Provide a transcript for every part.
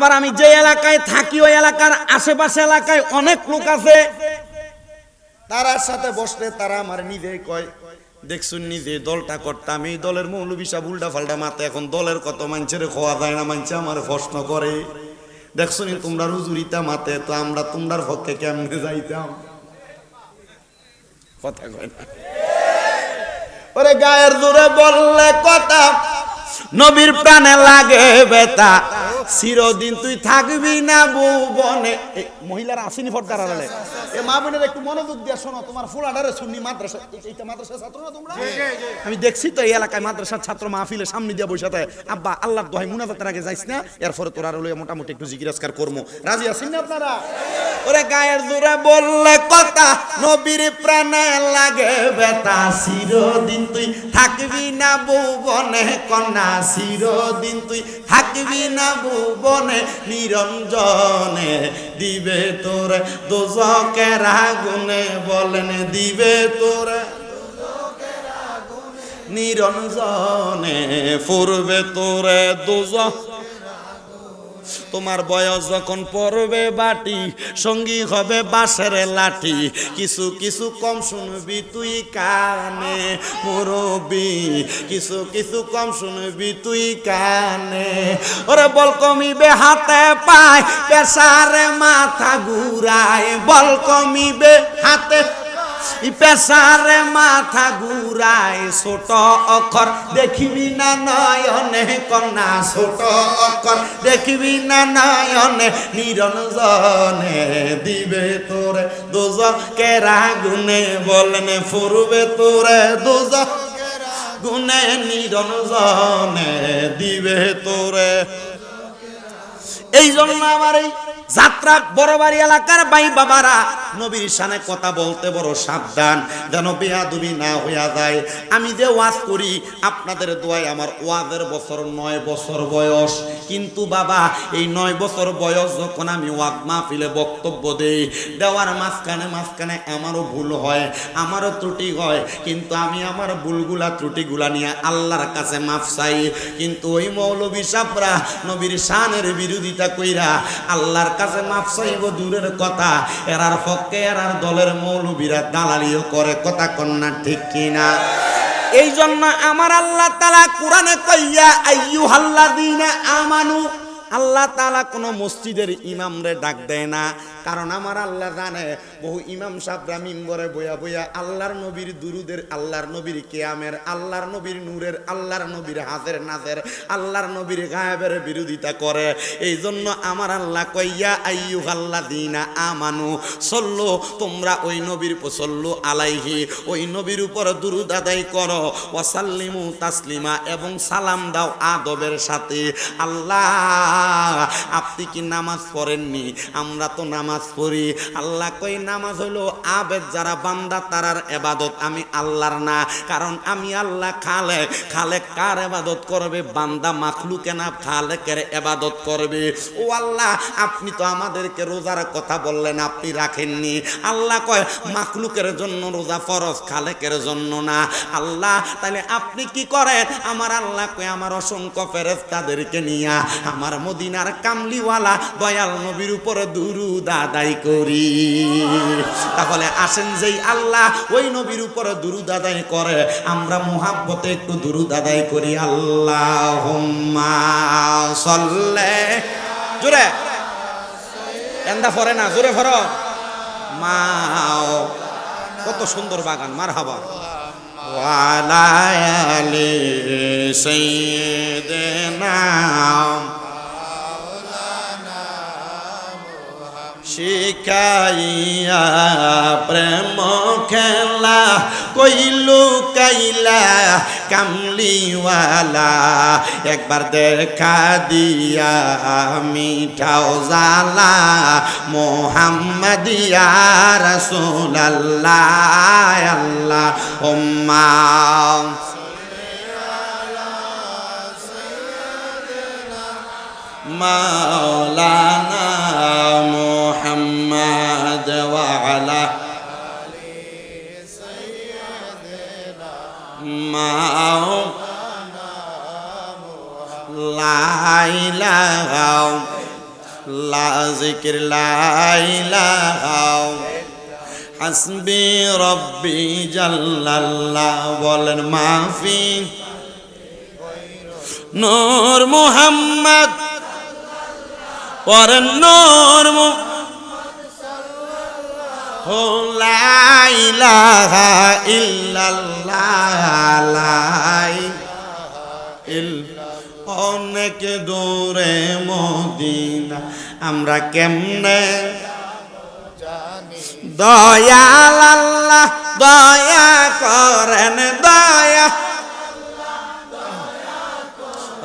আবার আমি যে এলাকায় থাকি ওই এলাকার আশেপাশে এলাকায় অনেক লোক আছে, তারার সাথে বসলে তারা আমার নিজেই কয়, দেখছুন নিজে দলটা করতাম, এই দলের মৌলবী সাহেব উল্টা ফাল্টা মাতে, এখন দলের কত মানুষের খোয়া যায় না, মানুষ আমার প্রশ্ন করে, দেখছুনি তোমরা রুজুরিতা মাতে, তো আমরা তোমরার পক্ষে কেমনে যাইতাম? কথা কয় না ওরে, গায়ের জোরে বললে কথা, নবীর প্রাণে লাগে বেতা, চিরদিন তুই থাকবি না ভুবনে। মহিলারা আসেনি পর্দার আড়ালে, এ মা বোনের একটু মনোযোগ দিয়ে শোনো, তোমার ফুলাডারে সুন্নি মাদ্রাসা, এইটা মাদ্রাসার ছাত্র না তোমরা? আমি দেখছি তো এই এলাকায় মাদ্রাসার ছাত্র মাহফিলের সামনে দিয়ে বসে থাকে, আব্বা আল্লাহর দোহাই মুনাজাতের আগে যাইস না, এরপরে তোরা লইয়া মোটামুটি একটু জিকির আজকার করবো, রাজি আছেন না আপনারা? ওরে গায়ের জোরে বললে কথা, নবীর প্রাণে লাগে বেতা, চিরদিন তুই থাকবি না ভুবনে কন্যা, চিরদিন তুই থাকবি না ভুবনে, নিরঞ্জনে দিবে তোরে দোজকের আগুনে, বলেন দিবে তোরে নিরঞ্জনে, ফুরবে তোরে দোজক। তোমার বয়স যখন পড়বে বাটি, সঙ্গী হবে বাঁশের লাঠি, কিছু কিছু কম শুনবি তুই কানে মুরব্বি, কিছু কিছু কম শুনবি তুই কানে। ওরে বল কমিবে হাতে পায়, পেশারে মাথা ঘুরায়, বল কমিবে হাতে পেশারে মাথা ঘুরায়, ছোট অক্ষর দেখিবি না নয়নে কন্যা, ছোট অক্ষর দেখিবি না নয়নে, নিরঞ্জনে দিবে তোরে দোজকের আগুনে, বলেন ফুরবে তোরে দোজকের আগুনে, নিরঞ্জনে দিবে তোরে। এই জন্য আমার এই যাত্রা বড়বাড়ি এলাকার ভাই বাবারা, নবীর শানে কথা বলতে বড় সাবধান, যেন বেয়াদবি না হইয়া যায়। আমি যে ওয়াজ করি আপনাদের দোয়ায় আমার ওয়াজের বছর 9 বছর বয়স, কিন্তু বাবা এই 9 বছর বয়স যখন আমি ওয়াজ মাহফিলে বক্তব্য দেই, দেওয়ার মাঝখানে আমারও ভুল হয়, আমারও ত্রুটি হয়, কিন্তু আমি আমার ভুলগুলা ত্রুটিগুলা নিয়ে আল্লাহর কাছে মাফ চাই। কিন্তু ওই মৌলবী সাহেবরা নবীর শানের বিরোধিতা কইরা আল্লাহর কাছে মাফ চাইব দূরের কথা, এরার পক্ষে এরার দলের মৌলবীরা দালালিও করে, কথা কন্যা ঠিক কিনা? এই জন্য আমার আল্লাহ তাআলা কোরআনে কইয়া আইয়ুহাল্লাযীনা আমানু, আল্লাহ তাআলা কোন মসজিদের ইমামরে ডাক দেয় না, কারণ আমার আল্লাহ জানে বহু ইমাম সাহেবরা মিম্বরে বইয়া বইয়া আল্লাহর নবীর দুরুদের, আল্লাহর নবীর কিয়ামের, আল্লাহর নবীর নূরের, আল্লাহর নবীর হাজের নাজের, আল্লাহর নবীর গায়েবের বিরোধিতা করে। এই জন্য আমার আল্লাহ কইয়া আইয়ুহাল্লাযীনা আমানু সল্লু, তোমরা ওই নবীর সল্লু আলাইহি, ওই নবীর উপর দুরুদ আদায় করো, ওয়াসাল্লিমু তাসলিমা, এবং সালাম দাও আদবের সাথে। আল্লাহ আপনি কি নামাজ পড়েননি? আমরা তো নামাজ পড়ি। আল্লাহ কই নামাজ হলো আবেদ, যারা বান্দা তারার ইবাদত, আমি আল্লাহর না, কারণ আমি আল্লাহ খালেক। খালেক কার ইবাদত করবে? বান্দা মাখলুকে না, খালেকের ইবাদত করবে। ও আল্লাহ, আপনি তো আমাদেরকে রোজার কথা বললেন, আপনি রাখেননি। আল্লাহ কয় মাখলুকের জন্য রোজা ফরজ, খালেকের জন্য না। আল্লাহ তাহলে আপনি কি করেন? আমার আল্লাহ কয় আমার অসংখ্য ফেরেশতাদেরকে নিয়া আমার মদিনার কামলিওয়ালা দয়াল নবীর উপরে দুরুদ আদায় করি। তাহলে আসেন যেই আল্লাহ ওই নবীর উপরে দুরুদ আদায় করে, আমরা মুহাব্বতে একটু দুরুদ আদায় করি। আল্লাহুম্মা সাল্লি, জোরে এন্দা ফরে না, জোরে ফরো মাও, কত সুন্দর বাগান, মারহাবা। ওয়ালা আলি সাইয়্যিদিনা শিখাইয়া প্রেম খেলা কইলু কাইলা কামলিওয়ালা, একবার দেখা দিয়া মিঠাও জালা মুহাম্মাদিয়া রাসূলুল্লাহ। আল্লাহুম্মা মাওলানা মুহাম্মদ ওয়া আলা মাওলানা লা ইলাহা লা জিকির লা ইলাহা হাসবি রব্বি জাল্লাল্লাহ বলেন মাফি নূর মুহাম্মদ পরেন নূর লা ইলাহা ইল্লাল্লাহ অনেক দূরে মদিনা আমরা কেমনে দয়াল আল্লাহ দয়া করেন দয়া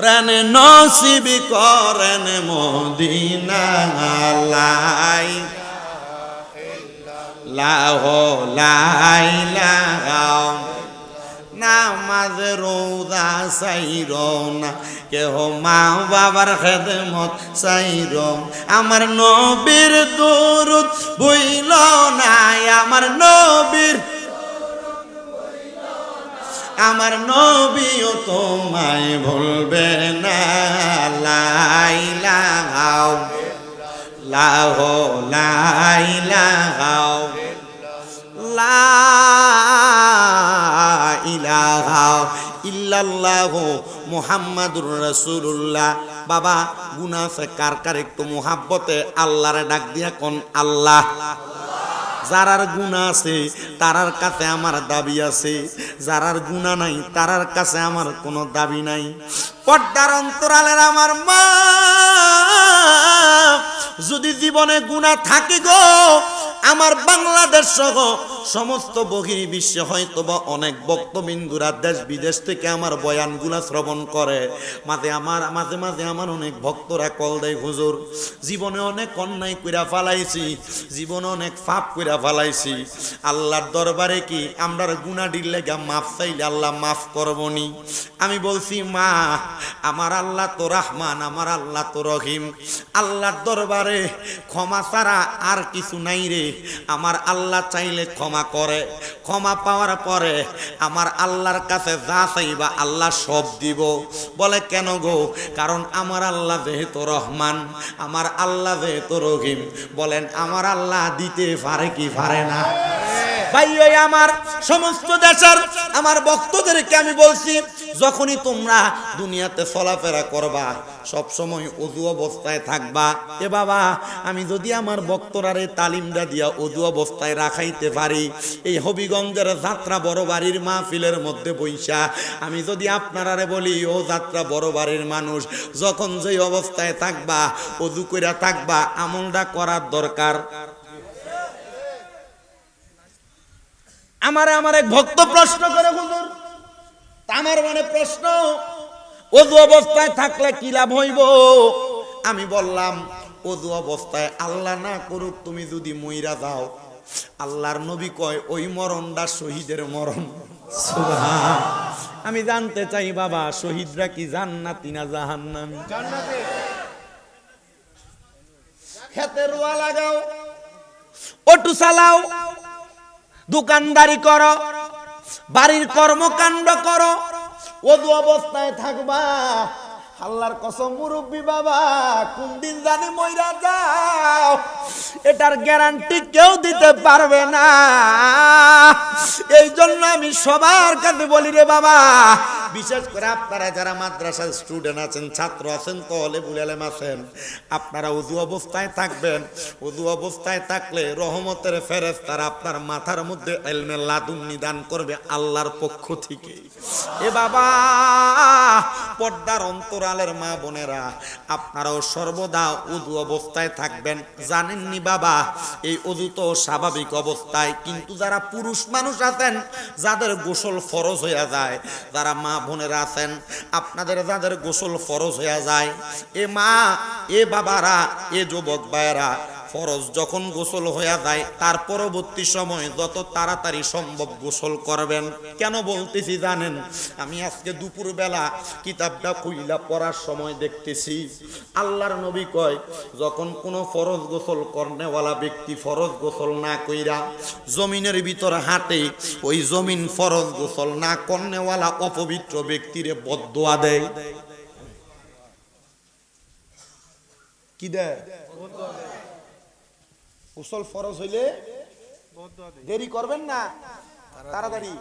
রেন নসিব করেন মদিনা লাই লাহো লাইলাহা নামাজ রোজা সাইর না কেহ মা বাবার খেদমত সাইর আমার নবীর দুরূদ ভুইল না আমার নবীও তোমায় ভুলবে না লাইলাহা লাহো লাইলাহা লা ইলাহা ইল্লাল্লাহু মুহাম্মাদুর রাসূলুল্লাহ। বাবা গুনাহ আছে কার কার একটু মুহাব্বতে আল্লাহরে ডাক দিয়া কোন আল্লাহ। যারার গুনাহ আছে তারার কাছে আমার দাবি আছে, যারার গুনাহ নাই তারার কাছে আমার কোনো দাবি নাই। পর্দার অন্তরালের আমার মা যদি জীবনে গুনাহ থাকে গো, আমার বাংলাদেশ সহ সমস্ত বহির্বিশ্বে হয়তো বা অনেক ভক্তবিন্দুরা দেশ বিদেশ থেকে আমার বয়ানগুলা শ্রবণ করে। মাঝে মাঝে আমার অনেক ভক্তরা কল দেয়, হুজুর জীবনে অনেক অন্যায় কইরা ফালাইছি, জীবনে অনেক পাপ কইরা ফালাইছি, আল্লাহর দরবারে কি আমরার গুনাহর লাগা মাফ চাইলে আল্লাহ মাফ করবনি? আমি বলছি মা, আমার আল্লাহ তো রহমান, আমার আল্লাহ তো রহিম, আল্লাহর দরবারে ক্ষমা ছাড়া আর কিছু নাই রে। আমার আল্লাহ চাইলে ক্ষমা করে, ক্ষমা পাওয়ার পরে আমার আল্লাহর কাছে যা চাইবা আল্লাহ সব দিব। বলে কেন গো? কারণ আমার আল্লাহ যেহেতু রহমান, আমার আল্লাহ যেহেতু রহিম। বলেন আমার আল্লাহ দিতে পারে কি পারে না? ভাই ওই আমার সমস্ত দেশের আমার ভক্তদেরকে আমি বলছি, যখনই তোমরা দুনিয়াতে চলাফেরা করবা সব সময় ওযু অবস্থায় থাকবা। এ বাবা, আমি যদি আমার ভক্তরারে তালিমটা দিয়া ওযু অবস্থায় রাখাইতে পারি, এই হবিগঞ্জের যাত্রা বড় বাড়ির মাহফিলের মধ্যে বইসা আমি যদি আপনারারে বলি, ও যাত্রা বড় বাড়ির মানুষ, যখন যেই অবস্থায় থাকবা ওযু কইরা থাকবা, আমলটা করার দরকার। আমার এক ভক্ত প্রশ্ন করে, হুজুর আমার মনে প্রশ্ন, ওযু অবস্থায় থাকলে কি লাভ হইব? আমি বললাম ওযু অবস্থায় আল্লাহ না করুক তুমি যদি মইরা যাও, আল্লাহর নবী কয় ওই মরণটা শহীদের মরণ। সুবহান। আমি জানতে চাই বাবা, শহীদরা কি জান্নাতি না জাহান্নামী? জান্নাতে। খেতে রোয়া লাগাও, অটো চালাও, দোকানদারি করো, বাড়ির কর্মকাণ্ড করো, ওযু অবস্থায় থাকবা। আল্লাহর কসম মুরব্বী বাবা, কোন দিন জানি মইরা যাও এটার গ্যারান্টি কেউ দিতে পারবে না। এই জন্য আমি সবার কাছে বলি রে বাবা, বিশেষ করে আপনারা যারা মাদ্রাসার স্টুডেন্ট আছেন, ছাত্র আছেন, তলেবুল ইলম আছেন, আপনারা ওযু অবস্থায় থাকবেন। ওযু অবস্থায় থাকলে রহমতের ফেরেশতারা আপনার মাথার মধ্যে ইলমে লাদুন্নি দান করবে আল্লাহর পক্ষ থেকে। এ বাবা, পর্দার অন্তরালের মা বোনেরা, আপনারাও সর্বদা ওযু অবস্থায় থাকবেন। জানেননি বাবা, এই ওযু তো স্বাভাবিক অবস্থায়, কিন্তু যারা পুরুষ মানুষ আছেন যাদের গোসল ফরজ হয়ে যায়, যারা মা বোনেরা আছেন আপনাদের যাদের গোসল ফরজ হয়ে যায়, এ মা, এ বাবারা, এ যুবক ভাইয়েরা, ফরজ যখন গোসল হয়ে যায় তার পরবর্তী সময় যত তাড়াতাড়ি সম্ভব গোসল করবেন। কেন বলতেছি জানেন? আমি আজকে দুপুর বেলা কিতাবটা খুইলা পড়ার সময় দেখতেছি আল্লাহর নবী কয়, যখন কোনো ফরজ গোসল করনেওয়ালা ব্যক্তি ফরজ গোসল না কইরা জমিনের ভিতর হাঁটে, ওই জমিন ফরজ গোসল না করনেওয়ালা অপবিত্র ব্যক্তিরে বদদোয়া দেয়। কি দেয়? গোসল ফরজ হইলে দেরি করবেন না, তাড়াতাড়ি।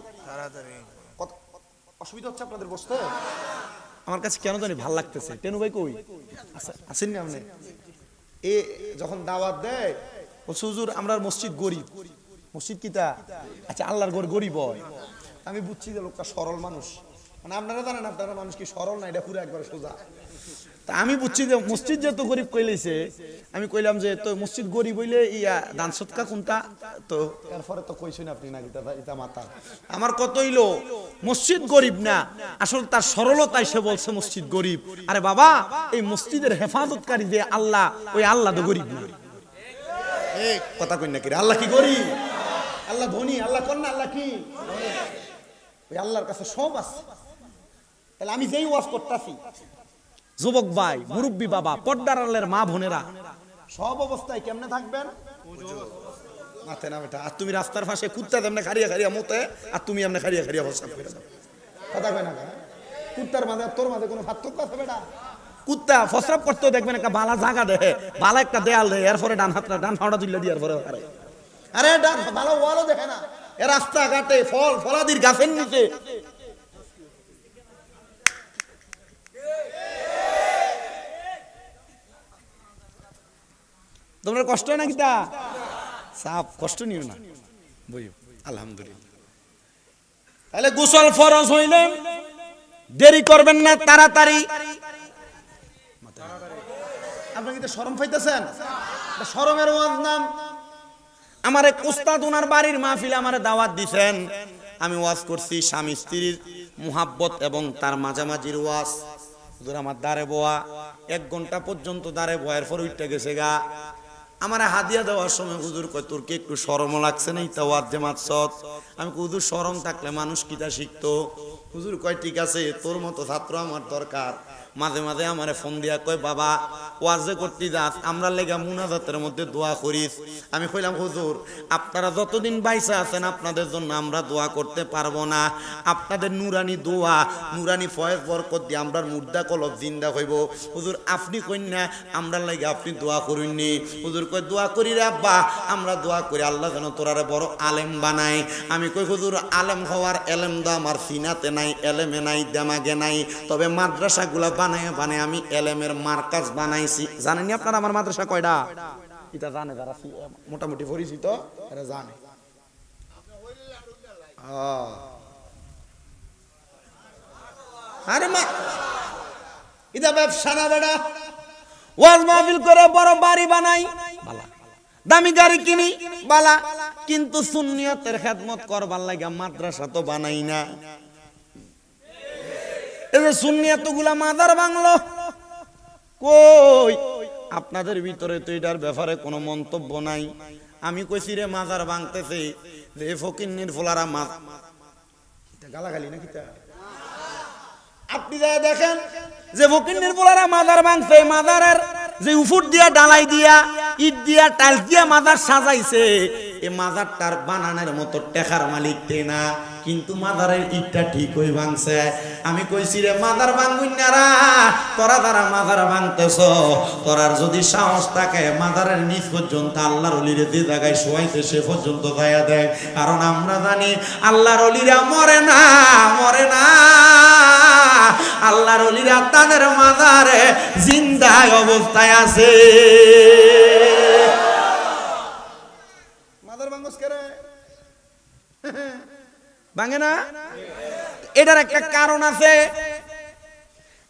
অসুবিধা হচ্ছে আপনাদের বসতে? আমার কাছে কেন জানি ভাল লাগতেছে। টেনু ভাই কই আছেন না আপনি? এ যখন দাওয়াত দেয় বলছে হুজুর আমরা মসজিদ গরিব। মসজিদ কিতা? আচ্ছা আল্লাহর ঘর গরিব হয়। আমি বুঝছি যে লোকটা সরল মানুষ, মানে আপনারা জানেন আপনারা মানুষ কি সরল না, এটা পুরো একবারে সোজা। তা আমি বুঝছি যে মসজিদ যেহেতু গরিব কইলেছে, আমি কইলাম যে তো মসজিদ গরিব হইলে ইয়া দান সৎকা কোনটা? তো এরপরে তো কইছেন আপনি না এটা মাথা। আমার কত হইলো মসজিদ গরিব না, আসলে তার সরলতায় সে বলছে মসজিদ গরিব। আরে বাবা এই মসজিদের হেফাজতকারী যে আল্লাহ, ওই আল্লাহ তো গরিব না। কথা কই না কি? আল্লাহ কি গরিব? আল্লাহ ধনী। আল্লাহ কোন না? আল্লাহ কি? ওই আল্লাহর কাছে সব আছে। তাহলে আমি যেই ওয়াজ করতেছি, যুবক ভাই, মুরব্বী বাবা, পর্দার আলের মা বোনেরা, সব অবস্থায় কেমনে থাকবেন? মাথে না বেটা। আর তুমি রাস্তার পাশে কুত্তা তেমনে খারিয়া খারিয়া মতে, আর তুমি এমনি খারিয়া খারিয়া বসা করে দাও। কথা কয় না? কুত্তার মাঝে তোর মাঝে কোনো পার্থক্য আছে বেটা? কুত্তা ফসরাপ করতেও দেখবেন একটা বালা জায়গা দেয়, বালা একটা দেয়াল দেয়, এরপরে ডান হাতটা ডান ফাওড়া তুলে দিয়ে এরপরে আরে ডান ভালো ওয়ালও দেখে না। এ রাস্তাঘাটে ফলাদির গাছের নিচে তোমরা কষ্ট হয় না কিতা? সাপ কষ্ট নিও না, বইও আলহামদুলিল্লাহ। তাহলে গোসল ফরজ হইলে দেরি করবেন না, তাড়াতাড়ি। আপনি কি শরম পাইতেছেন? শরমের ওয়াজ নাম। আমার এক উস্তাদ ওনার বাড়ির মাহফিলে আমারে দাওয়াত দিবেন, আমি ওয়াজ করছি স্বামী স্ত্রীর মুহাব্বত এবং তার মাঝামাঝির ওয়াজ। হুজুর আমার দাঁড়ে বোয়া 1 ঘন্টা পর্যন্ত দাঁড়ে বয়ার পর উঠতে গেছে গা। আমার হাদিয়া দেওয়ার সময় হুজুর কয় তোর কি একটু শরম লাগছে না? ইতা ওয়াজ যে মাতছত। আমি হুজুর শরম থাকলে মানুষ কিতা শিখতো? হুজুর কয় ঠিক আছে, তোর মতো ছাত্র আমার দরকার। মাঝে মাঝে আমারে ফোন দিয়া কয় বাবা ওয়াজে করতে যাস, আমরা লেগা মুনাজাতের মধ্যে দোয়া করিস। আমি কইলাম হুজুর আপনারা যতদিন বাইসা আছেন আপনাদের জন্য আমরা দোয়া করতে পারবো না। আপনাদের নুরানি দোয়া, নুরানি ফয়েজ বরকত দিয়ে আমরা মুর্দা কলব জিন্দা হইব। হুজুর আপনি কইনা আমরা লেগে আপনি দোয়া করিননি? হুজুর কই দোয়া করি রে আব্বা, আমরা দোয়া করি আল্লাহ যেন তোরারে বড় আলেম বানায়। আমি কই হুজুর আলেম হওয়ার এলেম দা আমার সিনাতে নাই, এলেমে নাই, দেমাগে নাই, তবে মাদ্রাসাগুলা বানায় বানায় আমি এলেমের মার্কাজ বানাইছি। জানেন আপনারা আমার মাদ্রাসা কয়টা? এটা জানে যারা মোটামুটি পরিচিত, এরা জানে। আরে মা এটা ব্যবসা না বেটা। ওয়াজ মাহফিল করে বড় বাড়ি বানাই বালা, দামি গাড়ি কিনি বালা, কিন্তু সুন্নিয়তের খেদমত করবার লাগা মাদ্রাসা তো বানাই না। এই যে সুন্নিয়তগুলা মাদার বাংলো কই? আপনাদের ভিতরে তো এটার ব্যাপারে কোনো মন্তব্য নাই। আমি কইছি রে মাজার ভাঙতেছে, যে ফকিন্নির ফোলারা মাছ গালাগালি না কিতা? আপনি যা দেখেন যে ফকিন্নির ফোলারা মাজার ভাঙছে, মাজারের যে উফুট দিয়া ডালাই দিয়া ইট দিয়া টাইলস দিয়া মাজার সাজাইছে, এই মাজারটার বানানোর মতো টেকার মালিক না, কিন্তু মাদারের ইটটা ঠিক হই ভাঙছে। আমি কইছি রে মাদার ভাঙুইনারা, তোরা যারা মাদার ভাঙতেছ, তোরার যদি সাহস থাকে মাদারের নিচ পর্যন্ত আল্লাহর ওলিরে যে জায়গায় শোয়াইছে সে পর্যন্ত যাইয়া দেয়। কারণ আমরা জানি আল্লাহর ওলিরা মরে না, মরে না। আল্লাহর ওলিরা তাদের মাদারে জিন্দা অবস্থায় আছে। মাদার ভাঙস করে ভাঙে না? এটার একটা কারণ আছে।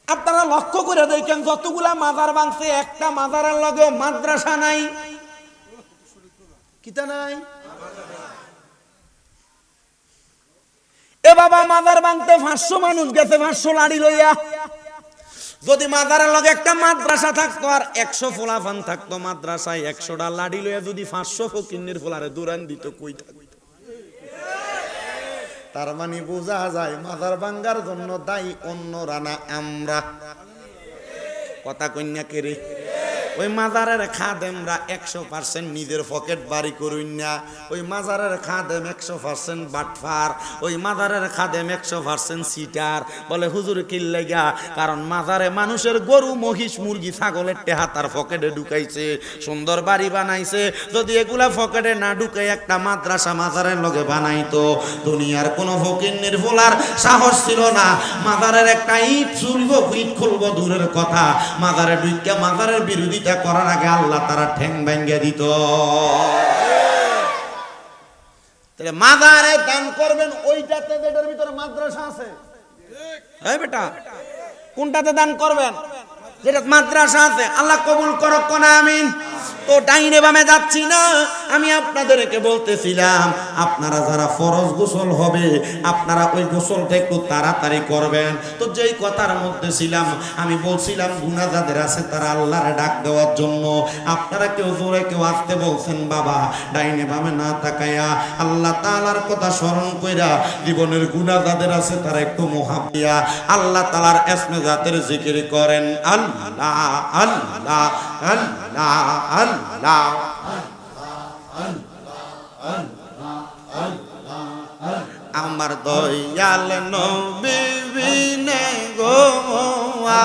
আপনারা লক্ষ্য করে দেখেন যতগুলা মাজার ভাঙছে, একটা মাজারের লগে মাদ্রাসা নাই। কিতা নাই? এ বাবা মাজার ভাঙতে 500 মানুষ গেছে, 500 লাড়ি লইয়া। যদি মাজারের লগে একটা মাদ্রাসা থাকতো আর 100 ফোলাফান থাকতো মাদ্রাসায়, 100টা লাড়ি লইয়া যদি 500 ফকিন্নির ফোলারে দৌড়ান দিত, কই থাকতো? তার মানে বোঝা যায় মাজার ভাঙ্গার জন্য দায়ী অন্যরা না আমরা। কথা কন্যা কে রে? ওই মাজারের খাদেমরা 100% নিজের পকেট বাড়ি করুন না, ওই মাজারের খাদেম 100% বাটফার, ওই মাজারের খাদেম 100% সিটার। বলে হুজুর কি লাগা? কারণ মাজারে মানুষের গরু মহিষ মুরগি ছাগলের টেহা তার পকেটে ঢুকাইছে, সুন্দর বাড়ি বানাইছে। যদি এগুলা পকেটে না ঢুকে একটা মাদ্রাসা মাজারের লগে বানাইতো, দুনিয়ার কোনো ফকিন্নির ফোলার সাহস ছিল না মাজারের একটা ইট খুলবো দূরের কথা, মাজারে ঢুকে মাজারের বিরোধিতা করার আগে আল্লাহ তারা ঠ্যাং ভাঙ্গিয়ে দিত। তাহলে মাজারে দান করবেন ওইটাতে যেটার ভিতরে মাদ্রাসা আছে। এই বেটা কোনটাতে দান করবেন? যেটা মাদ্রাসা আছে। আল্লাহ কবুল করুক কোনা আমিন। তো ডাইনে বামে যাচ্ছি না, আমি আপনাদেরকে বলতেছিলাম আপনারা যারা ফরজ গোসল হবে আপনারা ওই গোসলটা একটু তাড়াতাড়ি করবেন। তো যেই কথার মধ্যে ছিলাম আমি বলছিলাম গুনাহ যাদের আছে তারা আল্লাহরে ডাক দেওয়ার জন্য। আপনারা কেউ জোরে কেউ আসতে বলছেন বাবা, ডাইনে বামে না তাকায়া আল্লাহ তাআলার কথা স্মরণ কইরা জীবনের গুনাহ যাদের আছে তারা একটু মুহাব্বিয়া আল্লাহ তাআলার ইসমে জাতের জিকির করেন। আল্লাহ আল্লাহ আল্লাহ আল্লাহ আমার দয়াল নবী বিনে গো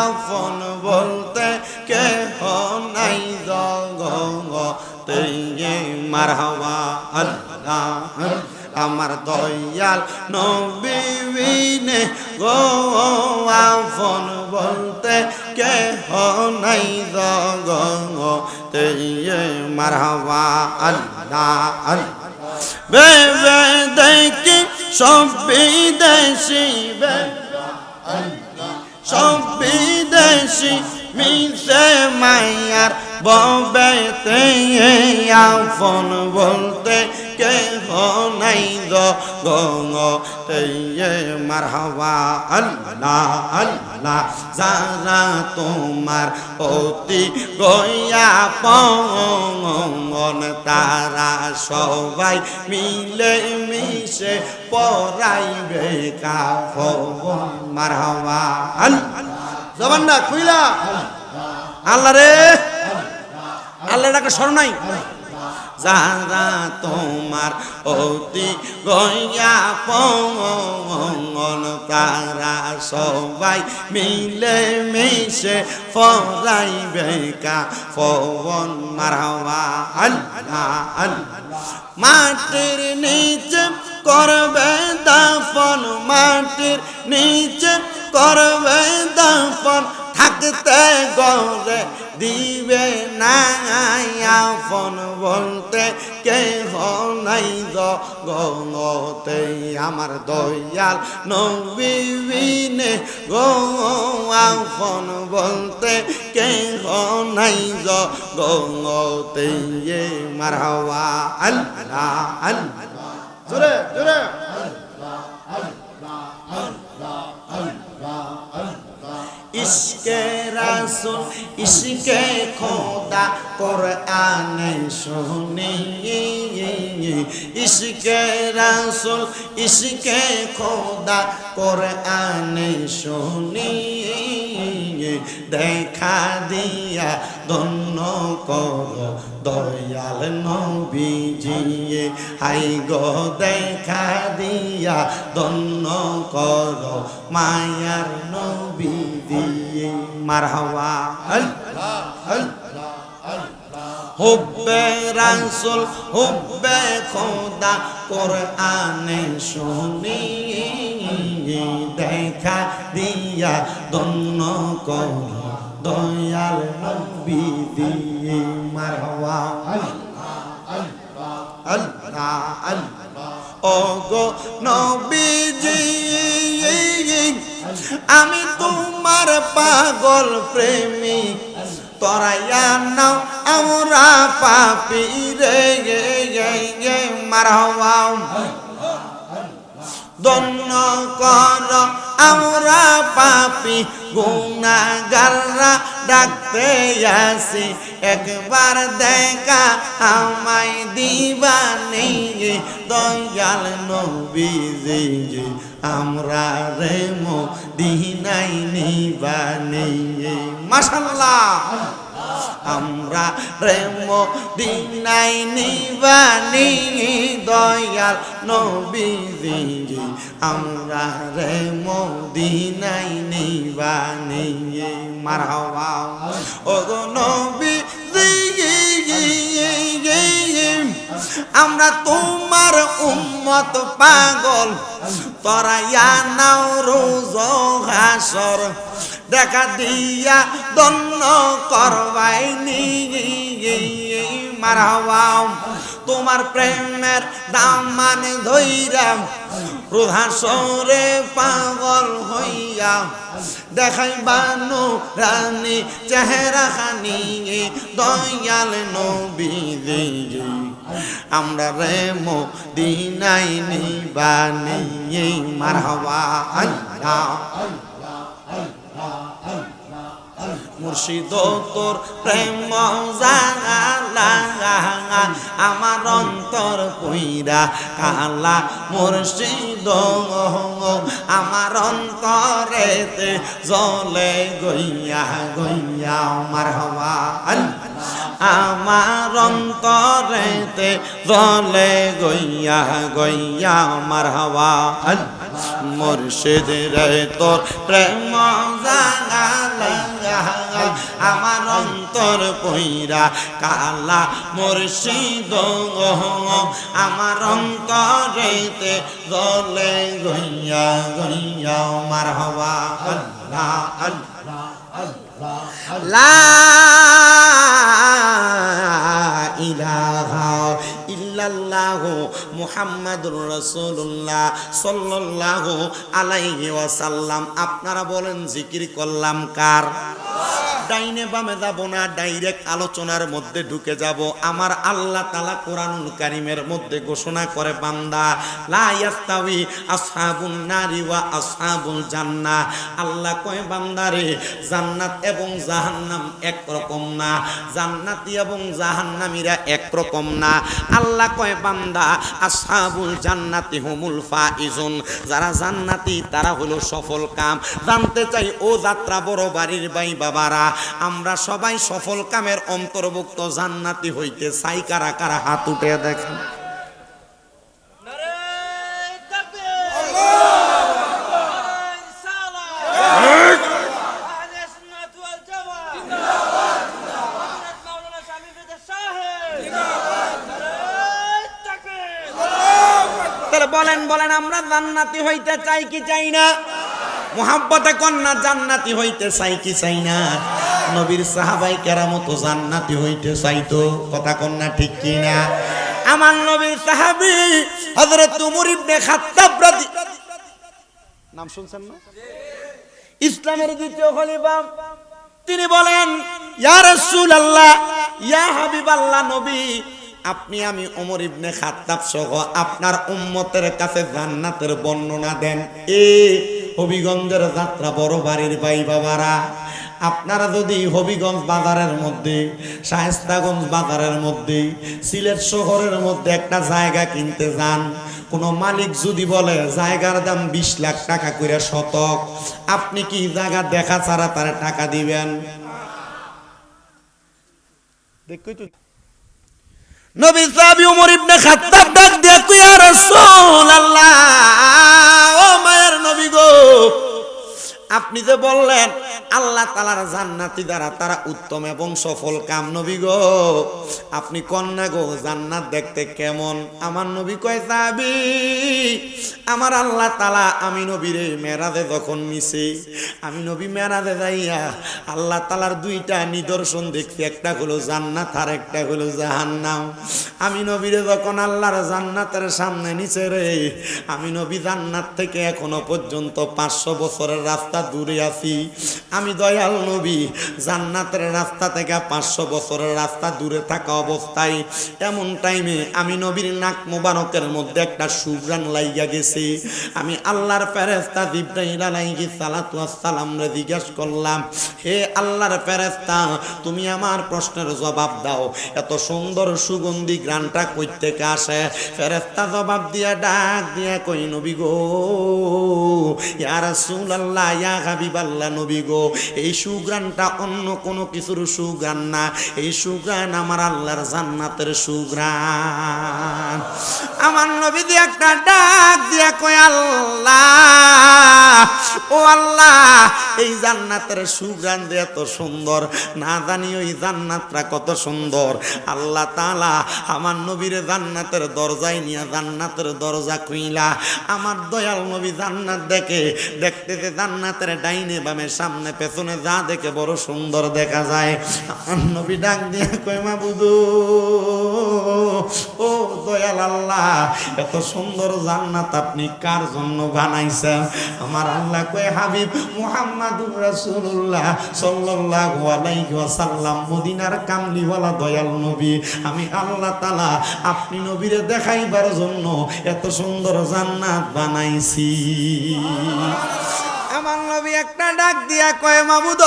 আপন বলতে কেহ নাই জগতে মারহাবা আল্লাহ। আমার দয়াল নবী বিনে গো আপন বলতে কেহ নাই জগতে মারহাবা আল্লাহ আল্লাহ। বেবে দেখি সব বিদেশি, সব বিদেশি মিশে মায়ার ববেতে আপন বলতে কেহ নাই জগতে মারহাবা আল্লাহ আল্লাহ। যারা তোমার অতি গয়া পন তারা সবাই মিলে মিশে পড়াইবে কাফন মারহাবা আল্লাহ। জবান না খুইলা আল্লাহ রে, আল্লাহ ডাকে স্মরণ নাই। যারা তোমার অতি গয়া পন তারা সবাই মিলে মিশে পড়াইবে কাফন মারহাবা আল্লাহ আল্লাহ। মাটির নিচে করবে দাফন, মাটির নিচে করবে দাফন, থাকতে গরে দিবে না আপন বলতে কেহ নাই জগতে। আমার দয়াল নবী বিনে গো আপন বলতে কেহ নাই জগতে মারহাবা আল্লাহ আল্লাহ। জোরে জোরে ইশকে রাসূল ইশকে খোদা কোরআনে শুনি, ইশকে রাসূল ইশকে খোদা কোরআনে শুনি। দেখা দিয়া ধন্য কর দয়াল নবীজি, হাই গো দেখা দিয়া ধন্য কর মায়ার নবীজি মারহাবা আল্লাহ আল্লাহ আল্লাহ। হুব্বে রাসূল হুব্বে খোদা কোরআনে শুনি, দেখা দিয়া ধন্য কর দয়াল নবীজি মারহাবা আল্লাহ আল্লাহ আল্লাহ আল্লাহ। ও গো নবীজি আমি তোমার পাগল প্রেমিক, তরাইয়া নাও আমরা পাপী রে মারহাবা। ধন্য কর আমরা পাপী গুনাহগাররা ডাকতে আসি, একবার দেখা আমায় দিবানি দয়াল নবীজি, আমরা রে মদিনায় নিবানি। মাশাআল্লাহ আমরা রে মদিনায় নিবানি দয়াল নবীজি আমরা রে মদিনায় নিবানি মারহাবা ও গো নবীজি আমরা তোমার উম্মত পাগল তরাইয়া নাও রোজ হাসর দেখা দিয়া দন্ন করবাইনি মারহাবা তোমার প্রেমের দামান ধইরা রোহাসরে পাগল হইয়া দেখাই বানু রানী চেহারা খানি দয়াল নবীজি আমরা রে মদিনায় নিবানি মারহাবা আল্লাহ মুর্শিদ তোর প্রেম জালা আমার অন্তর কইরা কালা মুর্শিদ আমার অন্তরেতে জ্বলে গইয়া গইয়া মারহাবা আমার অন্তরেতে জ্বলে গইয়া গইয়া মারহাবা মুর্শিদ রে তোর প্রেম জালা আমার অন্তর কইরা কালা মুর্শিদ আমার অন্তরেতে জ্বলে গইয়া গইয়া মারহাবা আল্লাহ আল্লাহ আল্লাহ লা ইলাহা ইল্লাল্লাহু মুহাম্মাদুর রাসূলুল্লাহ সাল্লাল্লাহু আলাইহি ওয়াসাল্লাম আপনারা বলেন জিকির করলাম কার ডাইনে বামে যাব না ডাইরেক্ট আলোচনার মধ্যে ঢুকে যাব আমার আল্লাহ তাআলা কোরআনুল কারীমের মধ্যে ঘোষণা করে বান্দা লা ইয়াস্তাওয়ি আসহাবুন নারি ওয়া আসহাবুল জান্নাহ আল্লাহ কয় বান্দারে জান্নাত এবং জাহান্নাম এক রকম না জান্নাতি এবং জাহান্নামীরা এক রকম না আল্লাহ কয় বান্দা আসহাবুল জান্নাতি হুমুল ফাইজুন যারা জান্নাতি তারা হলো সফল কাম জানতে চাই ও যাত্রা বড় বাড়ির ভাই বাবারা আমরা সবাই সফল কামের অন্তর্ভুক্ত জান্নাতি হইতে চাই কারা কারা হাত উঠে দেখেন বলেন বলেন আমরা জান্নাতি হইতে চাই কি চাই না মুহাব্বতে কন্যা জান্নাতি হইতে চাই কি চাই না নবীর সাহাবাই কেরাম তো জান্নাতি হইতে চাইতো কথা কন্যা ঠিক কি না আমার নবীর সাহাবী হযরত উমর ইবনে খাত্তাব নাম শুনছেন না ইসলামের দ্বিতীয় খলিফা তিনি বলেন ইয়া রাসূলুল্লাহ ইয়া হাবিবাল্লাহ নবী আপনি আমি ওমর ইবনে খাত্তাব সহ আপনার উম্মতের কাছে জান্নাতের বর্ণনা দেন হবিগঞ্জের যাত্রা বড় বাড়ির ভাই বাবারা আপনারা যদি হবিগঞ্জ বাজারের মধ্যে শায়েস্তাগঞ্জ বাজারের মধ্যে সিলেট শহরের মধ্যে একটা জায়গা কিনতে যান কোন মালিক যদি বলে জায়গার দাম 20 লাখ টাকা করে শতক আপনি কি জায়গা দেখা ছাড়া তার টাকা দিবেন দেখই তো নবী সাহাবী ওমর ইবনে খাত্তাব ডাক দিয়ে কই ইয়া রাসূলুল্লাহ ও মায়ের নবী গো আপনি যে বললেন আল্লাহ তাআলার জান্নাতি দ্বারা তারা উত্তম এবং সফল কাম নবী গো আপনি কন্যা গো জান্নাত দেখতে কেমন আমার নবী কয় সাহাবী আমার আল্লাহ তাআলা আমি নবীরে মেরাজে যখন নিছে আমি নবী মেরাজে যাইয়া আল্লাহ তাআলার দুইটা নিদর্শন দেখছি একটা হলো জান্নাত আর একটা হলো জাহান্নাম আমি নবীরে যখন আল্লাহর জান্নাতের সামনে নিছে রে আমি নবী জান্নাত থেকে এখনো পর্যন্ত 500 বছরের রাস্তা দূরে আছি আমি দয়াল নবী জান্নাতের রাস্তা থেকে 500 বছরের রাস্তা দূরে থাকা অবস্থায় এমন টাইমে আমি নবীর নাক মোবারকের মধ্যে একটা সুঘ্রাণ লাইগা গেছে আমি আল্লাহর ফেরেশতা জিবরাইল আলাইহিস সালাতু ওয়াস সালাম রে জিজ্ঞাসা করলাম হে আল্লাহর ফেরেশতা তুমি আমার প্রশ্নের জবাব দাও এত সুন্দর সুগন্ধি ঘ্রাণটা কই থেকে আসে ফেরেশতা জবাব দিয়া ডাক দিয়া কই নবী গো ইয়া রাসূলুল্লাহ ইয়া হাবিবাল্লাহ নবী গো এই সুঘ্রাণটা অন্য কোনো কিছুর সুঘ্রাণ না, এই সুঘ্রাণ আমার আল্লাহর জান্নাতের সুঘ্রাণ। আমার নবী দিয়ে একটা ডাক দিয়া কয়, আল্লাহ ও আল্লাহ, এই জান্নাতের সুঘ্রাণ দিয়ে এত সুন্দর, না জানি ওই জান্নাতটা কত সুন্দর। আল্লাহ তাআলা আমার নবীর জান্নাতের দরজায় নিয়ে জান্নাতের দরজা খুইলা আমার দয়াল নবী জান্নাত দেখে, দেখতে জান্নাতের ডাইনে বামে সামনে পেছনে যা দেখে বড় সুন্দর দেখা যায়। আমার নবী ডাক দিয়ে কয়, মাবুদ ও দয়াল আল্লাহ, এত সুন্দর জান্নাত আপনি কার জন্য বানাইছেন? আমার আল্লাহ কয়, হাবিব মুহাম্মাদুর রাসূলুল্লাহ সাল্লাল্লাহু আলাইহি ওয়াসাল্লাম, মদিনার কামলিওয়ালা দয়াল নবী, আমি আল্লাহ তাআলা আপনি নবীরে দেখাইবার জন্য এত সুন্দর জান্নাত বানাইছি। আমার নবী একটা ডাক দিয়া কয়, মাবুদ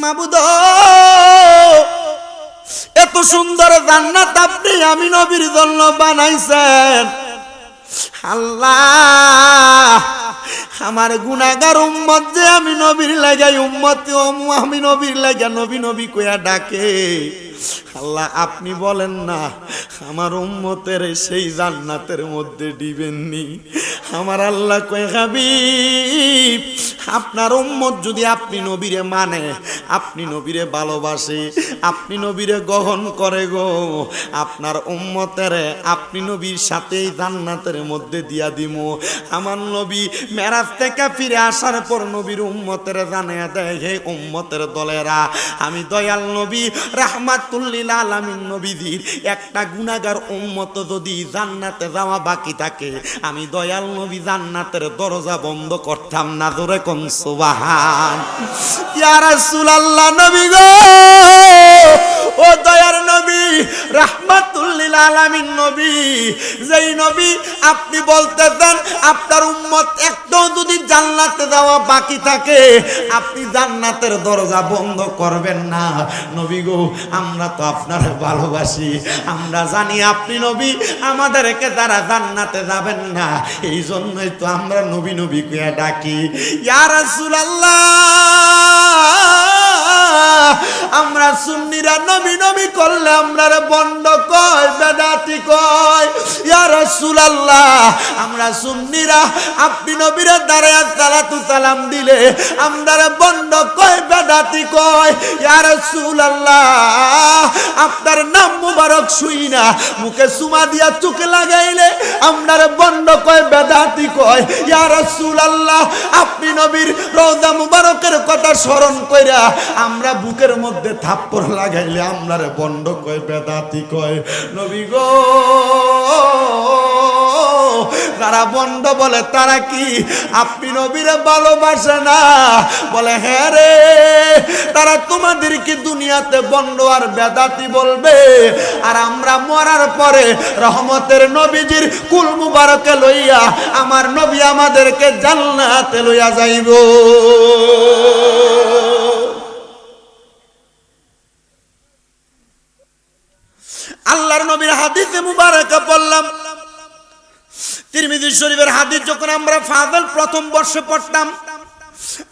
মাবুদ, এত সুন্দর জান্নাত আপনি আমি নবীর জন্য বানাইছেন। আল্লাহ, আমার গুনাহগার উম্মত যে আমি নবীর লাগাই উম্মত, আমি নবীর লাগা নবী নবী কইয়া ডাকে। আল্লাহ আপনি বলেন না আমার উম্মতের সেই জান্নাতের মধ্যে দিবেননি? আমার আল্লাহ কয়, হাবিব আপনার উম্মত যদি আপনি নবীরে মানে, আপনি নবীরে ভালোবাসে, আপনি নবীরে গ্রহণ করে গো, আপনার উম্মতের আপনি নবীর সাথেই জান্নাতের মধ্যে দিয়া দিমু। আমার নবী মেরাজ থেকে ফিরে আসার পর নবীর উম্মতের জানিয়ে দেয়, হে উম্মতের দলেরা, আমি দয়াল নবী রাহমাতুল লিল আলামিন নবীজির একটা গুনাহগার উম্মত যদি জান্নাতে যাওয়া বাকি থাকে, আমি দয়াল নবী জান্নাতের দরজা বন্ধ করতাম না। জোরে কোন সুবহান। ইয়া রাসূলুল্লাহ, নবী গো, ও দয়ার নবী রাহমাতুল লিল আলামিন নবী, যেই নবী আপনি বলতেছেন আপনার উম্মত একটাও যদি জান্নাতে যাওয়া বাকি থাকে আপনি জান্নাতের দরজা বন্ধ করবেন না। নবী গো, আমরা তো আপনার ভালোবাসি, আমরা জানি আপনি নবী, আমাদেরকে যারা জান্নাতে যাবেন না, এই জন্যই তো আমরা নবী নবী কইয়া ডাকি। ইয়া রাসূলুল্লাহ, আমরা সুন্নিরা নবী নবী করলে আমরারে বন্ড কয়, বেদাতি কয়। ইয়া রাসূলুল্লাহ, আমরা সুন্নিরা আপনি নবীরে দাঁড়ায়া সালাতু সালাম দিলে আমরারে বন্ড কয়, বেদাতি কয়। ইয়া রাসূলুল্লাহ, আপনার নাম মুবারক শুই না মুখে সুমা দিয়া চোখে লাগাইলে আমরারে বন্ড কয়, বেদাতি কয়। ইয়া রাসূলুল্লাহ, আপনি নবীর রওজা মুবারকের কথা স্মরণ কইরা আমরা বুকের মধ্যে থাপ্পড় লাগাইলে আমরারে বন্ড কয়, বেদাতি কয়। নবী গো, তারা বন্ড বলে, তারা কি আপনি নবীরে ভালোবাসে না? বলে হ্যাঁ রে, তারা তোমাদেরকে দুনিয়াতে বন্ড আর বেদাতি বলবে, আর আমরা মরার পরে রহমতের নবীজির কুল মুবারকে লইয়া আমার নবী আমাদেরকে জান্নাতে লইয়া যাইব। আল্লাহর নবীর হাদিসে মুবারকা বললাম, তিরমিজি শরীফের হাদিস যখন আমরা ফাযিল প্রথম বর্ষে পড়তাম,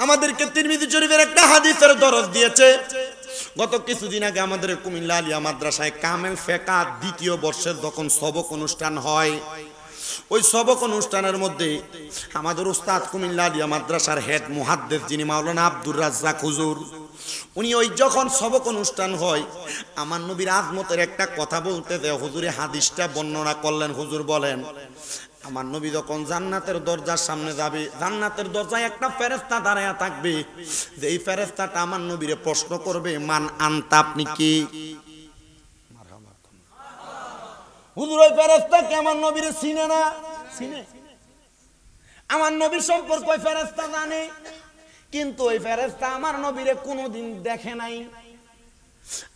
আমাদেরকে তিরমিজি শরীফের একটা হাদিসের দরজ দিয়েছে। গত কিছুদিন আগে আমাদের কুমিল্লা আলিয়া মাদ্রাসায় কামেল ফেকা দ্বিতীয় বর্ষের যখন সবক অনুষ্ঠান হয়, ওই সবক অনুষ্ঠানের মধ্যে আমাদের উস্তাদ কুমিল্লা আলিয়া মাদ্রাসার হেড মুহাদ্দিস যিনি মাওলানা আব্দুর রাজ্জাক হুজুর, উনি ওই যখন সবক অনুষ্ঠান হয় আমার নবীর আজমতের একটা কথা বলতে দেয়, হুজুরে হাদিসটা বর্ণনা করলেন। হুজুর বলেন, আমার নবী যখন জান্নাতের দরজার সামনে যাবে, জান্নাতের দরজায় একটা ফেরেশতা দাঁড়ায়া থাকবে, যে এই ফেরেশতাটা আমার নবীরে প্রশ্ন করবে, মান আনতা, আপনি কি? হুজুর ওই ফেরেশতাকে আমার নবীরে চিনে না? চিনে। আমার নবীর সম্পর্কে ওই ফেরেশতা জানে, কিন্তু ওই ফেরেশতা আমার নবীরে কোনোদিন দেখে নাই।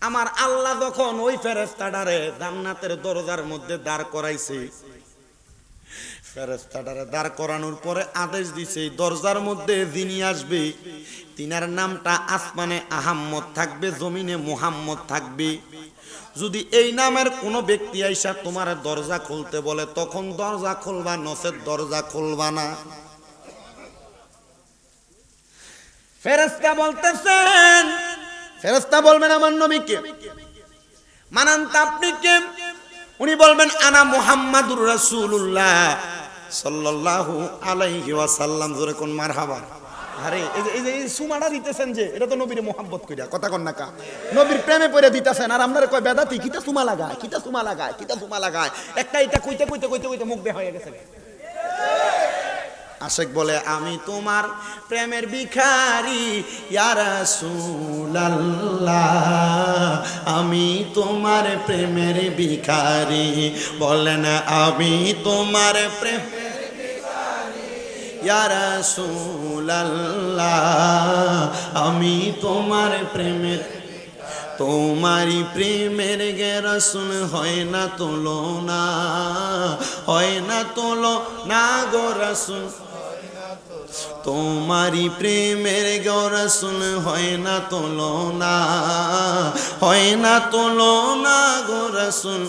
আমার আল্লাহ যখন ওই ফেরেশতাটারে জান্নাতের দরজার মধ্যে দাঁড় করাইছে, ফেরেশতাটারে দাঁড় করানোর পরে আদেশ দিছে, দরজার মধ্যে যিনি আসবে তিনার নামটা আসমানে আহাম্মদ থাকবে, জমিনে মুহাম্মদ থাকবে। যদি এই নামের কোনো ব্যক্তি আইসা তোমার দরজা খুলতে বলে তখন দরজা খুলবা, নচেত দরজা খুলবা না। ফেরেশতা বলতেছেন, ফেরেশতা বলবেন আমার নবীকে, মানান তা আপনি কে? উনি বলবেন আনা মুহাম্মাদুর রাসূলুল্লাহ সাল্লাল্লাহু আলাইহি ওয়াসাল্লাম। জোরে কোন মারহাবা। আরে এই যে সুমাটা দিতেছেন যে, এটা তো নবীর মোহাব্বত কইরা, কথা কন না কা, নবীর প্রেমে পড়ে দিতেছেন। আর আপনারা কয় বেদাতি, কিটা সুমা লাগায়, কিটা সুমা লাগায়, কিটা সুমা লাগায়। একটা এটা কইতে কইতে কইতে কইতে মুখ বের হয়ে গেছে। আশেক বলে আমি তোমার প্রেমের ভিখারি ইয়া রাসূলুল্লাহ, আমি তোমার প্রেমের ভিখারি। বলেন আমি তোমার প্রেমের ভিখারি ইয়া রাসূলুল্লাহ, আমি তোমার প্রেমের। তোমারি প্রেমের গে রাসূল হয় না তুলনা, হয় না তুলনা গো রাসূল। তোমারি প্রেমের গো রাসূল হয় না তুলনা, হয় না তুলনা গো রাসূল।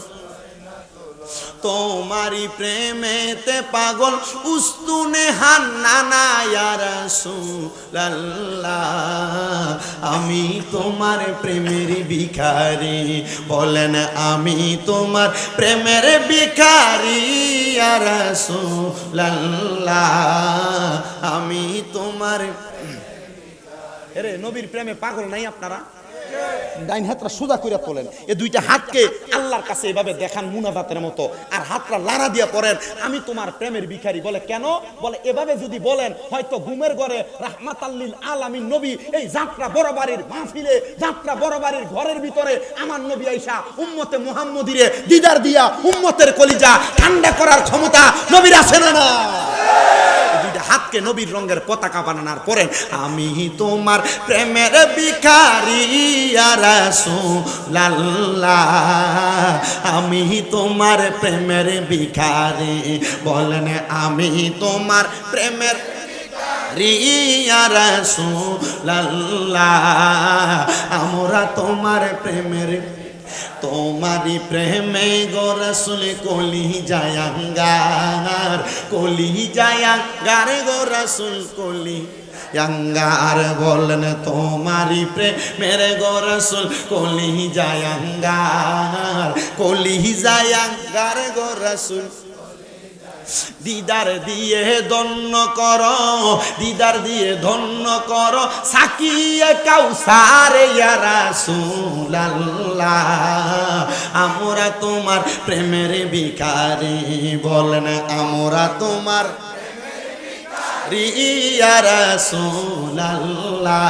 তোমারি প্রেমেতে পাগল উস্তুনে হান্নানা ইয়া রাসূলুল্লাহ, আমি তোমার প্রেমের ভিখারি। বলেন আমি তোমার প্রেমের ভিখারি ইয়া রাসূলুল্লাহ, আমি তোমার। আরে নবীর প্রেমে পাগল নাই আপনারা? ডাইন হাতটা সোজা কইরা তোলেন, এই দুইটা হাতকে আল্লাহর কাছে এভাবে দেখান মুনাজাতের মতো, আর হাতটা লাড়া দিয়া পড়েন আমি তোমার প্রেমের ভিখারি। বলে কেন? বলে এভাবে যদি বলেন হয়তো ঘুমের ঘরে রাহমাতাল লিল আলামিন নবী এই যাত্রা বড়বাড়ির মাহফিলে, যাত্রা বড়বাড়ির ঘরের ভিতরে আমার নবী আইসা উম্মতে মুহাম্মদীরে দিদার দিয়া উম্মতের কলিজা ঠান্ডা করার ক্ষমতা নবীর আছে না? না। দুইটা হাতকে নবীর রঙের পতাকা বানানোর পরে আমি তোমার প্রেমের ভিখারি ইয়া রাসূলুল্লাহ, আমি তোমার প্রেমের ভিখারি। বলেন আমি তোমার প্রেমের ভিখারি ইয়া রাসূলুল্লাহ, আমরা তোমার প্রেমের। তোমারি প্রেমে গো রাসূল কলি জায়াঙ্গার, কলি জায়াঙ্গার গো রাসূল কলি জায়াঙ্গার। বলেন তোমারি প্রেমের গো রাসূল কলি জায়াঙ্গার, কলি জায়াঙ্গার গো রাসূল। দিদার দিয়ে ধন্য করো, দিদার দিয়ে ধন্য করো সাকিয়ে কাউসার ইয়া রাসূলুল্লাহ, আমরা তোমার প্রেমের ভিখারি। বলেন আমরা তোমার প্রেমের ভিখারি ইয়া রাসূলুল্লাহ,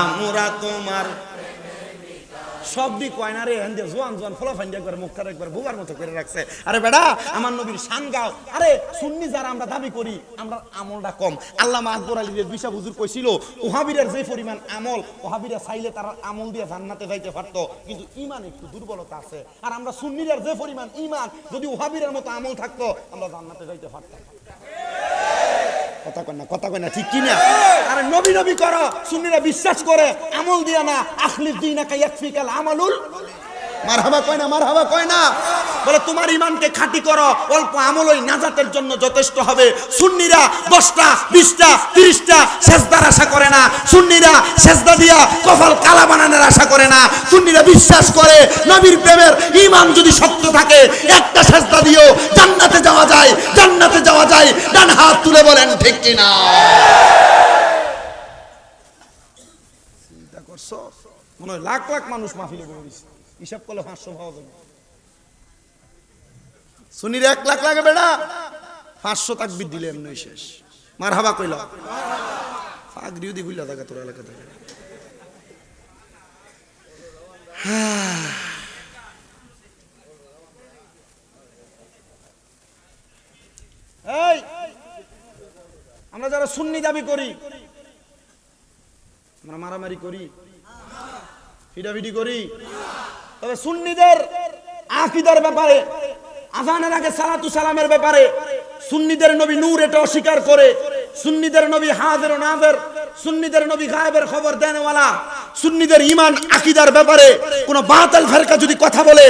আমরা তোমার। সব দিক কয় না রে, এন্ডে জোয়ান জোয়ান ফলাফাইন একবার মুখটার একবার বুবার মতো করে রাখছে। আরে বেটা আমার নবীর শান গাও। আরে সুন্নি যারা আমরা দাবি করি আমরা আমলটা কম। আল্লামা আকবর আলী বিশা হুজুর কইছিল ওহাবিরের যে পরিমাণ আমল, ওহাবিরা চাইলে তারা আমল দিয়ে জান্নাতে যাইতে পারতো, কিন্তু ঈমান একটু দুর্বলতা আছে। আর আমরা সুন্নিদের যে পরিমাণ ঈমান, যদি ওহাবিরের মতো আমল থাকতো আমরা জান্নাতে যাইতে পারতাম। কথা কয় না, কথা কয় না, ঠিক কি না? আরে নবী নবী করো, সুন্নিরা বিশ্বাস করে আমল দিয়া না। আখলিস দীনাকা ইয়াকফিকাল আমালুল। মারহাবা কয় না, মারহাবা কয় না। বলে তোমার ঈমানকে খাঁটি করো, অল্প আমলই নাজাতের জন্য যথেষ্ট হবে। সুন্নিরা 10টা 20টা 30টা সেজদার আশা করে না। সুন্নিরা সেজদা দিয়া কপাল কালা বানানোর আশা করে না। সুন্নিরা বিশ্বাস করে নবীর প্রেমের ঈমান যদি সত্য থাকে একটা সেজদা দিও জান্নাতে যাওয়া যায়, জান্নাতে যাওয়া যায়। ডান হাত তুলে বলেন ঠিক কি না? চিন্তা করছো? মনে হয় লাখ লাখ মানুষ মাহফিলে বসে, হিসাব করলে 500 পাওয়া যাবে। সুন্নির 1 লাখ লাগে বেটা, 500 তাকবীর দিলে এমনি শেষ। মারহাবা কইলা, পাগড়িও দি গুলা জায়গা তোর এলাকা থেকে। এই আমরা যারা সুন্নি দাবি করি, আমরা মারামারি করি, ফিডাফিডি করি, তবে সুন্নিদের আকীদার ব্যাপারে, আযানের আগে সালাতু সালামের ব্যাপারে সুন্নিদের নবী নূর এটা অস্বীকার করে। সুন্নিদের নবী হাজির ও নাজির, সুন্নিদের নবী গায়েবের খবর দেনওয়ালা। সুন্নিদের ঈমান আকীদার ব্যাপারে কোন বাতিল ফেরকা যদি কথা বলে,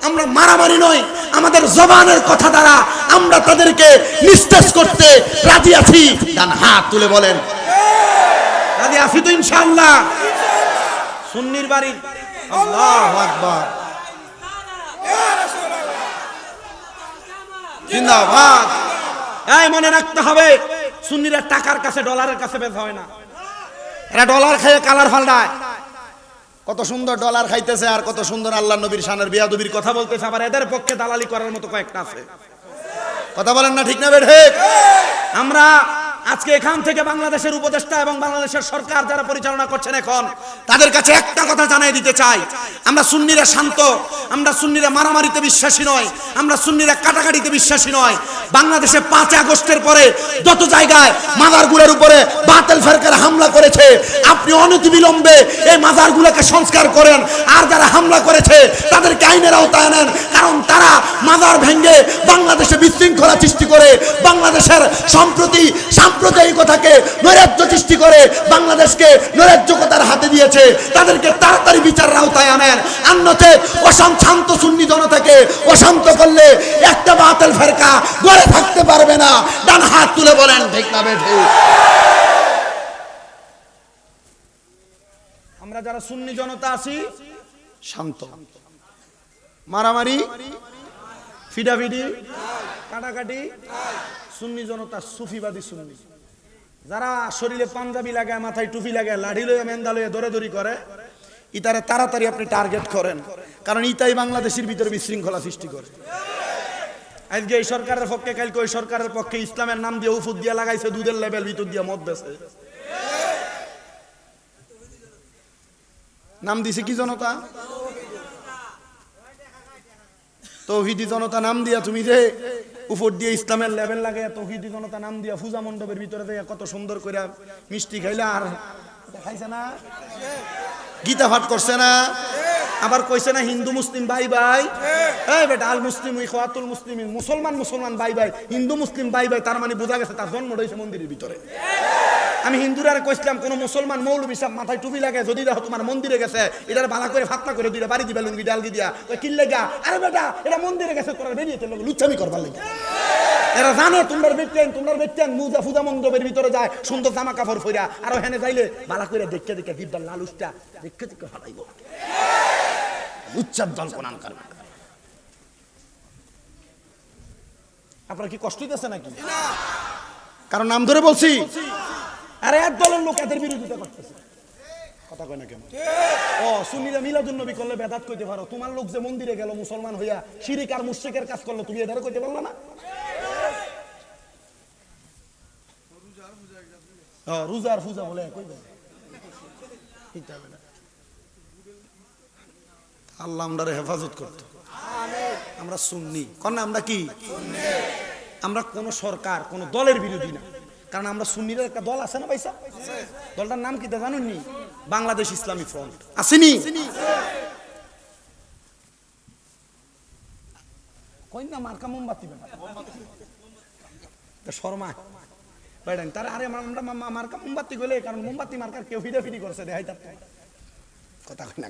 আমরা মারামারি নয়, আমাদের জবানের কথা দ্বারা আমরা তাদেরকে নিস্তেজ করতে রাজি আছি। ডান হাত তুলে বলেন। রাজি আছি তো ইনশাআল্লাহ? সুন্নির বাড়ি, আল্লাহু আকবার, জিন্দাবাদ। এই মনে রাখতে হবে, সুন্নিরা টাকার কাছে ডলারের কাছে বেচা হয় না। এরা ডলার খেয়ে কালার ফাল্টায়। কত সুন্দর ডলার খাইতেছে আর কত সুন্দর আল্লাহ নবীর শানের বিয়াদবির কথা বলতেছে। আবার এদের পক্ষে দালালি করার মতো কয়েকটা আছে। কথা বলেন না ঠিক না বেঠে? আমরা আজকে এখান থেকে বাংলাদেশের উপদেষ্টা এবং বাংলাদেশের সরকার যারা পরিচালনা করছেন এখন, তাদের কাছে একটা কথা জানিয়ে দিতে চাই, আমরা সুন্নিরা শান্ত, আমরা সুন্নিরা মারামারিতে বিশ্বাসী নয়, আমরা সুন্নিরা কাটাকাটিতে বিশ্বাসী নয়। বাংলাদেশে 5 আগস্টের পরে যত জায়গায় মাজারগুলোর উপরে বাতিল ফেরকার হামলা করেছে, আপনি অনতিবিলম্বে এই মাজারগুলোকে সংস্কার করেন। আর যারা হামলা করেছে তাদেরকে আইনের আওতায় আনেন, কারণ তারা মাজার ভেঙে বাংলাদেশে বিশৃঙ্খলা সৃষ্টি করে, বাংলাদেশের সম্প্রতি সাম্প্রদায়িকতাকে নৈরাজ্য সৃষ্টি করে, বাংলাদেশকে নৈরাজ্যকতার হাতে দিয়েছে। তাদেরকে তাড়াতাড়ি বিচারের আওতায় আনেন। অন্যথা শান্ত সুন্নি জনতাকে অশান্ত করলে একটা বাতিল ফেরকা গড়ে থাকতে পারবে না। ডান হাত তুলে বলেন ঠিক না বেঠে? আমরা যারা সুন্নি জনতা আছি শান্ত, মারামারি ফিডাফিডি কাটাকাটি, সুন্নি জনতা সুফিবাদী সুন্নি। যারা শরীরে পাঞ্জাবি লাগায়, মাথায় টুপি লাগায়, লাঠি লয়ে মেন্দা লয়ে দৌড়াদৌড়ি করে, ইতারে তাড়াতাড়ি আপনি টার্গেট করেন, কারণ ইতাই বাংলাদেশের ভিতরে বিশৃঙ্খলা সৃষ্টি করে। আজকে এই সরকারের পক্ষে, কালকে ওই সরকারের পক্ষে ইসলামের নাম দিয়ে উফুদ দিয়া লাগাইছে, দুধের লেভেল ভিতর দিয়া মদ বেছে। নাম দিছে কি জনতা? তৌহিদি জনতা নাম দিয়া তুমি যে উপর দিয়ে ইসলামের লেভেল লাগে, তৌহিদি জনতা নাম দিয়া পূজা মণ্ডপের ভিতরে দিয়ে কত সুন্দর করে মিষ্টি খাইলে, আর খাইছে না, গীতা পাঠ করছে না, আবার কইছে না হিন্দু মুসলিম ভাই ভাই। এই বেটা, আল মুসলিম ইখওয়াতুল মুসলিমিন, মুসলমান মুসলমান ভাই ভাই, হিন্দু মুসলিম ভাই ভাই, তার মানে বোঝা গেছে তার জন্ম হয়েছে মন্দিরের ভিতরে। আমি হিন্দুরা কইছিলাম, কোন মুসলমান মৌলবী সাহেব মাথায় টুপি লাগে যদি দেখো তোমার মন্দিরে গেছে, এটার বালা করে ফাতনা করে দুইটা বাড়ি দিবে লুঙ্গি ডালগি দিয়া, ওই কিল্লে গা, আরে বেটা এটা মন্দিরে গেছে, তোরা বেরিয়েছে লোক লুচ্ছামি করবার লাগে। এরা জানে তোমরা বেটেন মুজা ফুজা মণ্ডপের ভিতরে যায় সুন্দর জামা কাপড় পইরা, আর ওখানে যাইলে বালা করে দেখে দেখে দিব্বার লালুসটা দেখে দেখে হারাইব। উচ্চার দল কোরআন করবে। আপনার কি কষ্ট দিতেছে নাকি? কারণ নাম ধরে বলছি। আরে এক দলের লোক এদের বিরোধিতা করতেছে, কথা কয় না কেন? ও সুন্নিরা মিলাদুন নবী করলে বেদাত কইতে পারো, তোমার লোক যে মন্দিরে গেল মুসলমান হইয়া শিরিক আর মুশরিকের কাজ করলো, তুমি এটারও কইতে পারলো না? রোজার পূজা বলে কইবে আল্লাহ আমরারে হেফাজত করতো। আমরা সুন্নি, কারণ আমরা কি, আমরা কোন সরকার কোন দলের বিরোধী না, কারণ আমরা সুন্নির একটা দল আছে না ভাইসা, দলটার নাম কি তা জানুন নি? বাংলাদেশ ইসলামী ফ্রন্ট আসেনি? কই না মার্কা মোমবাতি শর্মা বাইডেন তার, আরে আমরা মার্কা মোমবাতি গলে, কারণ মোমবাতি মার্কার কেউ ফিডাফিডি করছে দেখাই তার কথা কই না।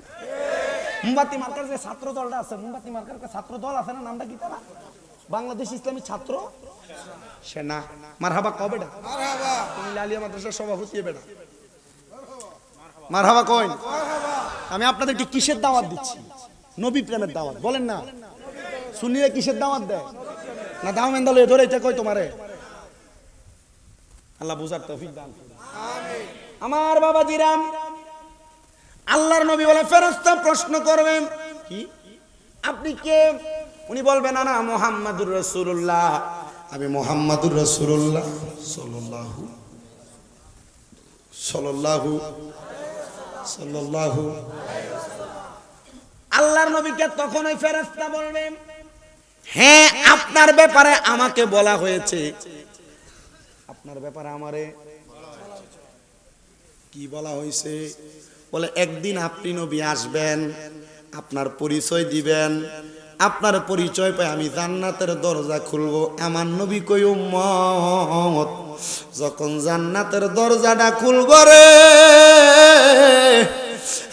মোমবাতি মার্কার যে ছাত্র দলটা আছে, মোমবাতি মার্কার ছাত্র দল আছে না, নামটা কি তারা? বাংলাদেশ ইসলামী ছাত্র সেনা। মারহাবা কবে না? মারহাবা। তুমি লালিয়া মাদ্রাসার সভাপতি বেটা, মারহাবা কইন। আমি আপনাদেরকে কিসের দাওয়াত দিচ্ছি? নবী প্রেমের দাওয়াত, বলেন না? সুন্নিরা কিসের দাওয়াত দেয়? না দাও মেন্দালে ধরেইতে কই তোমারে? আল্লাহ বুঝার তৌফিক দান করুন। আমিন। আমার বাবাজিরাম, আল্লাহর নবী বলে ফেরেশতা প্রশ্ন করবেন, কি আপনি কে? উনি বলবেন না মুহাম্মাদুর রাসূলুল্লাহ, আমি মুহাম্মাদুর রাসূলুল্লাহ সাল্লাল্লাহু সাল্লাল্লাহু সাল্লাল্লাহু। আল্লাহর নবীকে তখন ওই ফেরেশতা বলবেন, হ্যাঁ আপনার ব্যাপারে আমাকে বলা হয়েছে। আপনার ব্যাপারে আমারে কি বলা হয়েছে? বলে একদিন আপনি নবী আসবেন, আপনার পরিচয় দিবেন, আপনার পরিচয় পাই আমি জান্নাতের দরজা খুলবো। আমার নবী কই উম্মত, যখন জান্নাতের দরজাটা খুলব রে,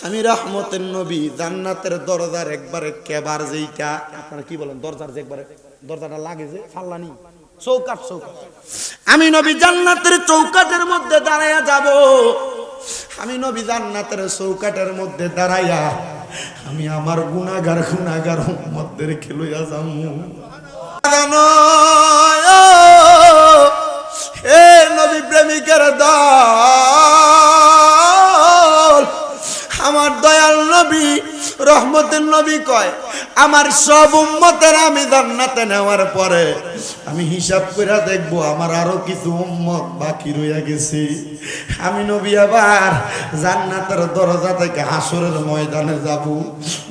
আমি রহমতের নবী জান্নাতের দরজার একবারে কেবার যেইটা, আপনারা কি বলেন, দরজার যে একবারে দরজাটা লাগে যে ফাল্লানি চৌকাট, চৌকাট, আমি নবী জান্নাতের চৌকাটের মধ্যে দাঁড়ায়া যাব। আমি নবী জান্নাতের চৌকাটের মধ্যে দাঁড়াইয়া আমি আমার গুনাহগার উম্মতদেরকে লইয়া যামু। এ নবী প্রেমিকের দল, আমার দয়াল নবী রহমতের নবী কয় আমার সব উম্মতের আমি জান্নাতে নেওয়ার পরে আমি হিসাব করে দেখবো আমার আরো কিছু উম্মত বাকি রইয়া গেছে। আমি নবী আবার জান্নাতের দরজা থেকে হাসরের ময়দানে যাব।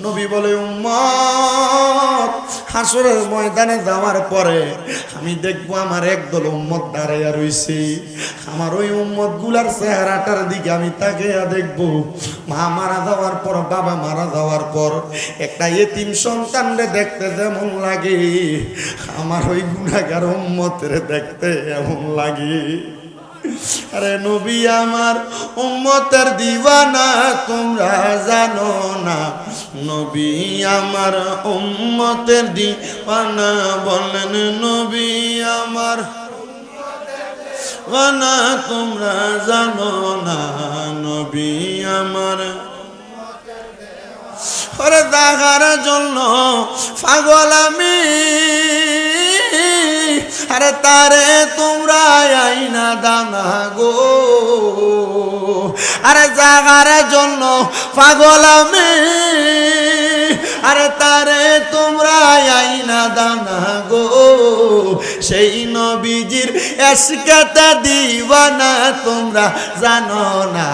নবী বলে উম্মত হাসরের ময়দানে যাওয়ার পরে আমি দেখবো আমার একদল উম্মত দাঁড়াইয়া রইছে। আমার ওই উম্মত গুলার চেহারাটার দিকে আমি তাকিয়া দেখবো। মা মারা যাওয়ার পর, বাবা মারা যাওয়ার পর একটা এতিম সন্তানরে দেখতে যেমন লাগে আমার ওই গুনাহগার উম্মতের দেখতে এমন লাগে। আরে নবী আমার উম্মতের দিওয়ানা তোমরা জানো না, নবী আমার উম্মতের দিওয়ানা বলেন নবী আমার ওয়ানা তোমরা জানো না, নবী আমার ওরে দেখার জন্য পাগল আমি, আরে তারে তোমরা আইনা দানা গো, আরে জাগার জন্য পাগল আমি, আরে তারে তোমরা আইনা দানা গো, সেই নবীজির এসকেতে দিওয়ানা তোমরা জানো না,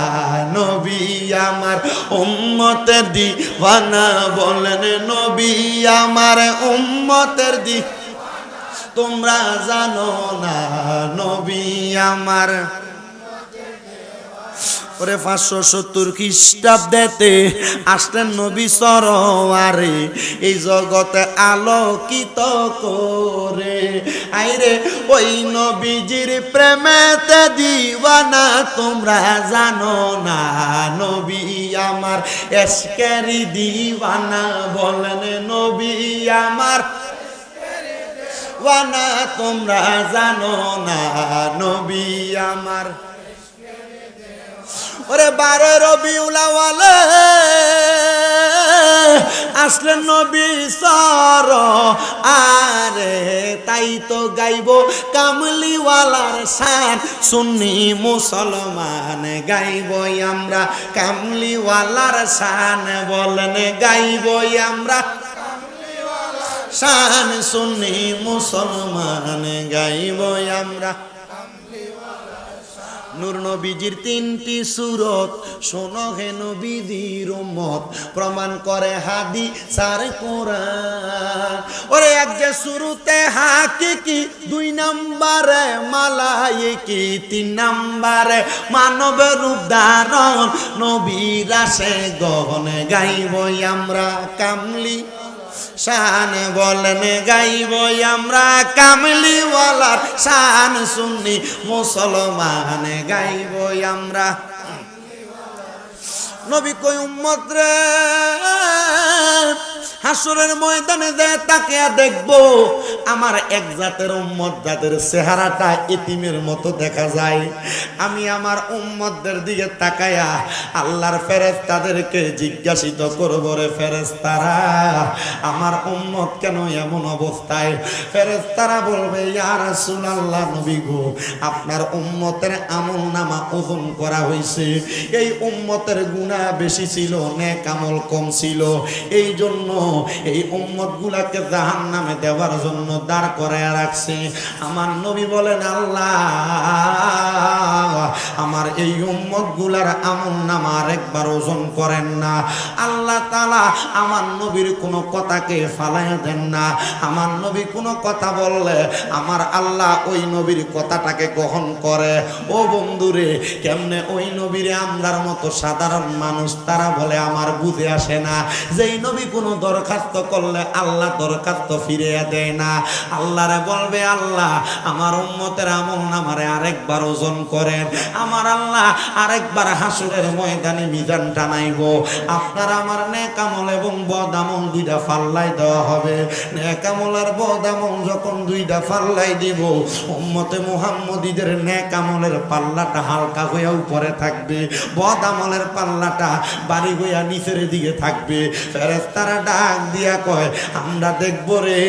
নবী আমার উম্মতের দিওয়ানা বলেন নবী আমার উম্মতের তোমরা জানো না, নবী আমার। ওরে 570 খ্রিস্টাব্দেতে আসলেন নবী সরোয়ারে এই জগতে আলোকিত করে। আইরে ওই নবীজির প্রেমেতে দিওয়ানা তোমরা জানো না, নবী আমার এশকেরি দিওয়ানা বলেন নবী আমার ওয়ানা তোমরা জানো না, নবী আমার। ওরে 12 রবিউল আউয়াল আসলেন নবী সরোয়ারে, তাই তো গাইব কামলিওয়ালার শান, সুন্নি মুসলমান গাইব আমরা কামলিওয়ালার শান বলেন গাইব আমরা শান, সুন্নি মুসলমান গাইব আমরা। নূর নবীজির 3টি সূরত শোনো হে নবীজির উম্মত, প্রমাণ করে হাদিস আর কোরআন। ওরে এক যে শুরুতে হাকিকি, 2 নম্বরে মালায়েকি, 3 নম্বরে মানব রূপ ধারণ নবীর আসে গহন গাইব আমরা কামলি শান বলেন গাইব আমরা কামলিওয়ালার শান, সুন্নি মুসলমান গাইব আমরা। নবী কই উম্মত রে হাসরের ময়দানে যে তাকিয়া দেখবো আমার এক জাতের উম্মত যাদের চেহারাটা এতিমের মতো দেখা যায়, আমি আমার উম্মতদের দিকে তাকায়া আল্লাহর ফেরেশতাদেরকে জিজ্ঞাসিত করব, রে ফেরেশতারা আমার উম্মত কেন এমন অবস্থায়? ফেরেশতারা বলবে ইয়া রাসূলুল্লাহ নবী গো আপনার উম্মতের আমলনামা ওজন করা হয়েছে, এই উম্মতের গুনাহ বেশি ছিল নেক আমল কম ছিল, এই জন্য এই উম্মত গুলাকে জাহান্নামে দেওয়ার জন্য দাঁড় করায় রাখছে। আমার নবী বলেন আল্লাহ আমার এই উম্মত গুলার আমলনামা আরেকবার ওজন করেন না। আল্লাহ তাআলা আমার নবীর কোনো কথাকে ফালাইয়া দেন না। আমার নবী কোনো কথা বললে আমার আল্লাহ ওই নবীর কথাটাকে গ্রহণ করে। ও বন্ধুরে কেমনে ওই নবীরে আমরার মতো সাধারণ মানুষ তারা বলে আমার বুঝে আসে না, যেই নবী কোনো দরখাস্ত করলে আল্লাহ দরখাস্ত ফিরিয়ে দেয় না। আল্লাহরে বলবে, আল্লাহ আমার উম্মতের আমল নামারে আরেকবার ওজন করেন, আমার আল্লাহ আরেকবার হাসরের ময়দানে মিজান টানাইব। আপনার আমার নেক আমল এবং বদ আমল দুইটা পাল্লায় দেওয়া হবে। নেক আমল আর বদ আমল যখন দুইটা পাল্লায় দিব, উম্মতে মুহাম্মদীদের নেক আমলের পাল্লাটা হালকা হয়ে উপরে থাকবে, বদ আমলের পাল্লাটা বাড়ি হইয়া নিচের দিকে থাকবে। ফেরেশতারা ডাক দিয়া কয়, আমরা দেখব রে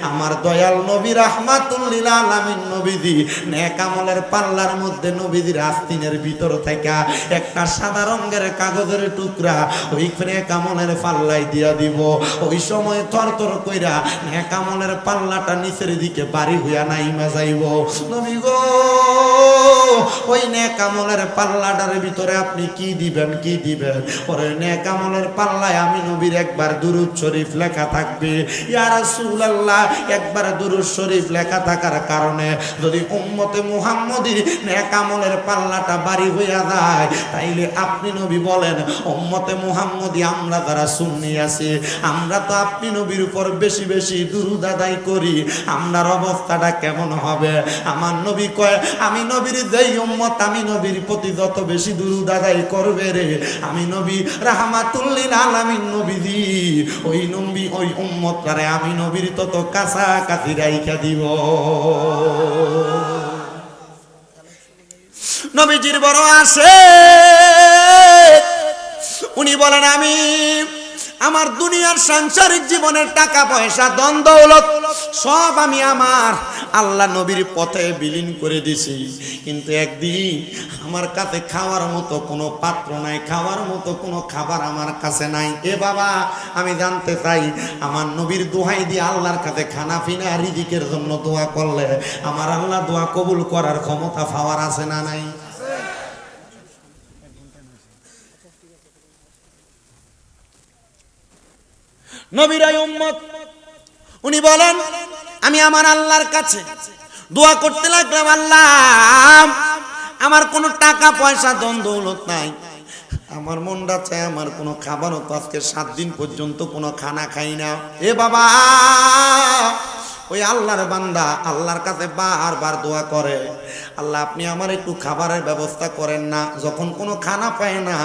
আমার দয়াল নবী রাহমাতুল লিল আলামিন নবীজি নেক আমলের পাল্লার মধ্যে নবীজির আস্তিনের ভিতর থেকে একটা সাদা রঙের কাগজের টুকরা ওই নেক আমলের পাল্লায় দিয়া দিব। ওই সময় থরথর কইরা নেক আমলের পাল্লাটা নিচের দিকে বাড়ি হইয়া নাইমা যাইব। নবী গো, ওই নেক আমলের পাল্লাটার ভিতরে আপনি কি দিবেন, কি দিবেন? পরে নেক আমলের পাল্লায় আমি নবীর একবার দুরূদ শরীফ লেখা থাকবে। ইয়া রাসূলুল্লাহ, একবার দুরূদ শরীফ লেখা থাকার কারণে যদি উম্মতে মুহাম্মদীর নেক আমলের পাল্লাটা বাড়ি হইয়া যায়, তাইলে আপনি নবী বলেন, উম্মতে মুহাম্মদী আমরা যারা সুন্নি আছি, আমরা তো আপনি নবীর উপর বেশি বেশি দুরূদ আদায় করি, আমরার অবস্থাটা কেমন হবে? আমার নবী কয়, আমি নবীর যেই উম্মত আমি নবীর প্রতি যত বেশি দুরূদ আদায় করবে রে, আমি নবী রাহমাতুল লিল আলামিন নবীজি ওই নবী ওই উম্মতরে আমি নবীর তত কাছাকাছি রাইখা দিব। নবীজির বড় আসে, উনি বলেন, আমি আমার দুনিয়ার সাংসারিক জীবনের টাকা পয়সা ধন দৌলত সব আমি আমার আল্লাহ নবীর পথে বিলীন করে দিছি, কিন্তু একদিন আমার কাছে খাওয়ার মতো কোনো পাত্র নাই, খাওয়ার মতো কোনো খাবার আমার কাছে নাই। এ বাবা, আমি জানতে চাই আমার নবীর দোহাই দিয়ে আল্লাহর কাছে খানা পিনা রিজিকের জন্য দোয়া করলে আমার আল্লাহ দোয়া কবুল করার ক্ষমতা পাওয়ার আছে না নাই? নবীর উম্মত উনি বলেন, আমি আমার আল্লাহর কাছে দোয়া করতে লাগলাম, আল্লাহ আমার কোনো টাকা পয়সা ধন দৌলত নাই, আমার মনটা চায় আমার কোনো খাবারও তো আজকে 7 দিন পর্যন্ত কোনো খানা খাই না। এ বাবা, ওই আল্লাহর বান্দা আল্লাহর কাছে বারবার দোয়া করে, আল্লাহ আপনি আমার একটু খাবারের ব্যবস্থা করেন না। যখন কোনো খানা পায় না,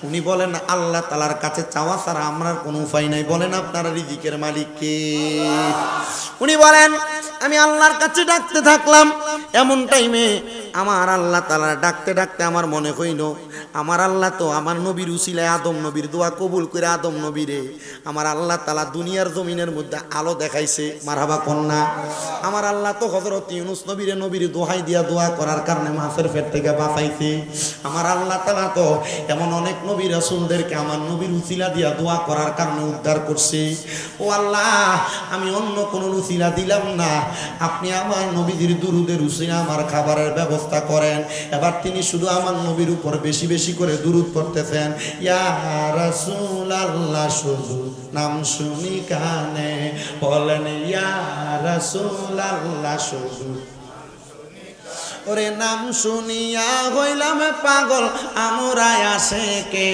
উনি বলেন, আল্লাহ তাআলার কাছে চাওয়া ছাড়া আমার কোনো উপায় নাই। বলেন, আপনারা রিজিকের মালিক কে? উনি বলেন, আমি আল্লাহর কাছে ডাকতে থাকলাম, এমন টাইমে আমার আল্লাহ তাআলা ডাকতে ডাকতে আমার মনে হইল, আমার আল্লাহ তো আমার নবীর উসিলায় আদম নবীর দোয়া কবুল করে আদম নবীরে আমার আল্লাহ তাআলা দুনিয়ার জমিনের মধ্যে আলো দেখাইছে। মারহাবা কন্যা। আমার আল্লাহ তো হযরত ইউনূস নবীরে নবীর দোহাই দিয়া দোয়া করার কারণে মাছের পেট থেকে বাঁচাইছে। আমার আল্লাহ তাআলা তো এমন অনেক নবী রাসূলদেরকে আমার নবীর উসিলা দিয়া দোয়া করার কারণে উদ্ধার করছে। ও আল্লাহ, আমি অন্য কোনো উসিলা দিলাম না, আপনি আমার নবীর দুরুদের উসিলা আমার খাবারের ব্যবস্থা করেন। এবার তিনি শুধু আমার নবীর উপর বেশি বেশি করে দুরূদ পড়তেছেন, ইয়া রাসূলুল্লাহ, শুধু নাম শুনি কানে বলেন, ইয়া রাসূলুল্লাহ, শুধু ওরে নাম শুনিয়া হইলাম পাগল আমরা আশেকে।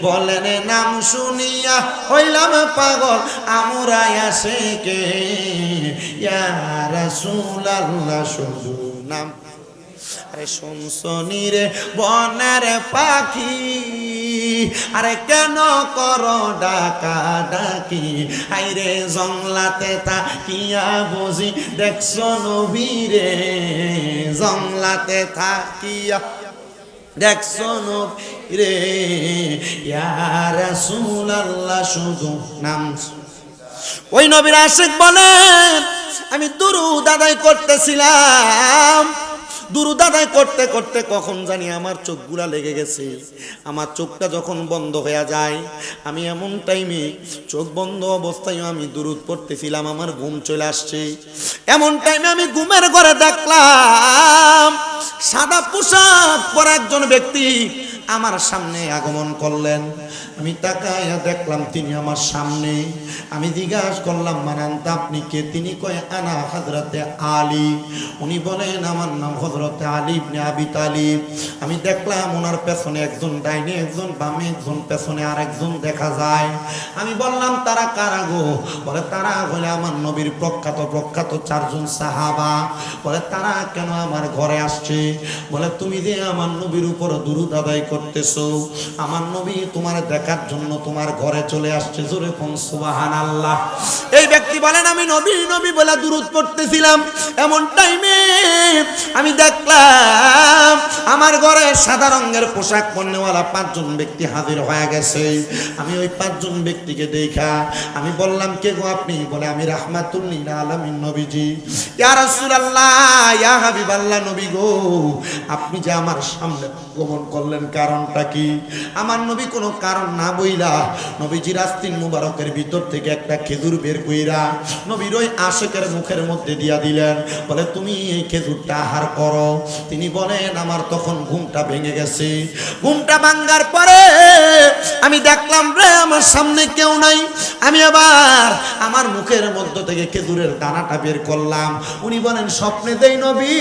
বলেন, নাম শুনিয়া হইলাম পাগল আমরা আশেকে। ইয়া রাসূলুল্লাহ, শুধু নাম। আরে শুনছনি রে বনের পাখি, আরে কেন করো ডাকা ডাকি? আইরে জংলাতে থাকিয়া বুঝি দেখছো নবীরে, জংলাতে থাকিয়া দেখছো নবীরে। ইয়া রাসূলুল্লাহ, শুধু নাম। ওই নবীর আশিক বলেন, আমি দুরূদ আদায় করতেছিলাম, দুরূদ আদায় করতে করতে কখন জানি আমার চোখগুলা লেগে গেছে। আমার চোখটা যখন বন্ধ হয়ে যায়, আমি এমন টাইমে চোখ বন্ধ অবস্থায় আমি দুরূদ পড়তেছিলাম, আমার ঘুম চলে আসছে। এমন টাইমে আমি ঘুমের ঘরে দেখলাম সাদা পোশাক পরা একজন ব্যক্তি আমার সামনে আগমন করলেন। আমি তাকায়া দেখলাম তিনি আমার সামনে। আমি জিজ্ঞাসা করলাম মানান্তা আপনি কে? তিনি কয় আনা হযরতে আলী। উনি বলেন আমার নাম হযরতে আলী ইবনে আবি তালিব। আমি দেখলাম ওনার পেছনে একজন ডাইনে একজন বামে একজন পেছনে আর একজন দেখা যায়। আমি বললাম তারা কারা গো? বলে তারা হলে আমার নবীর প্রখ্যাত চারজন সাহাবা। বলে তারা কেন আমার ঘরে আসছে? বলে তুমি যে আমার নবীর উপর দুরূদ আদায় করতেছো, আমার নবী তোমার দেখার জন্য তোমার ঘরে চলে আসছে। জোরে কোন সুবহানাল্লাহ। এই ব্যক্তি বলেন আমি নবী বলে দুরূদ পড়তেছিলাম, এমন টাইমে আমি দেখলাম আমার ঘরে সাদা রঙের পোশাক পরনেওয়ালা 5 জন ব্যক্তি হাজির হয়ে গেছে। আমি ওই 5 জন ব্যক্তিকে দেখা আমি বললাম কে গো আপনি? বলে আমি রাহমাতুল লিল আলামিন নবীজি। ইয়া রাসূলুল্লাহ, ইয়া হাবিবাল্লাহ, নবী গো আপনি যে আমার সামনে গমন করলেন কারণটা কি? আমার নবী কোনো কারণ না বইলা নবীজির আস্তিন মুবারকের ভিতর থেকে একটা খেজুর বের কইরা নবীর ওই আশিকের মুখের মধ্যে দিয়া দিলেন। বলে তুমি এই খেজুরটা আহার করো। তিনি বলেন আমার তখন ঘুমটা ভেঙে গেছে। ঘুমটা ভাঙার পরে আমি দেখলাম রে আমার সামনে কেউ নাই। আমি আবার আমার মুখের মধ্য থেকে খেজুরের দানাটা বের করলাম। উনি বলেন স্বপ্নে দেই নবী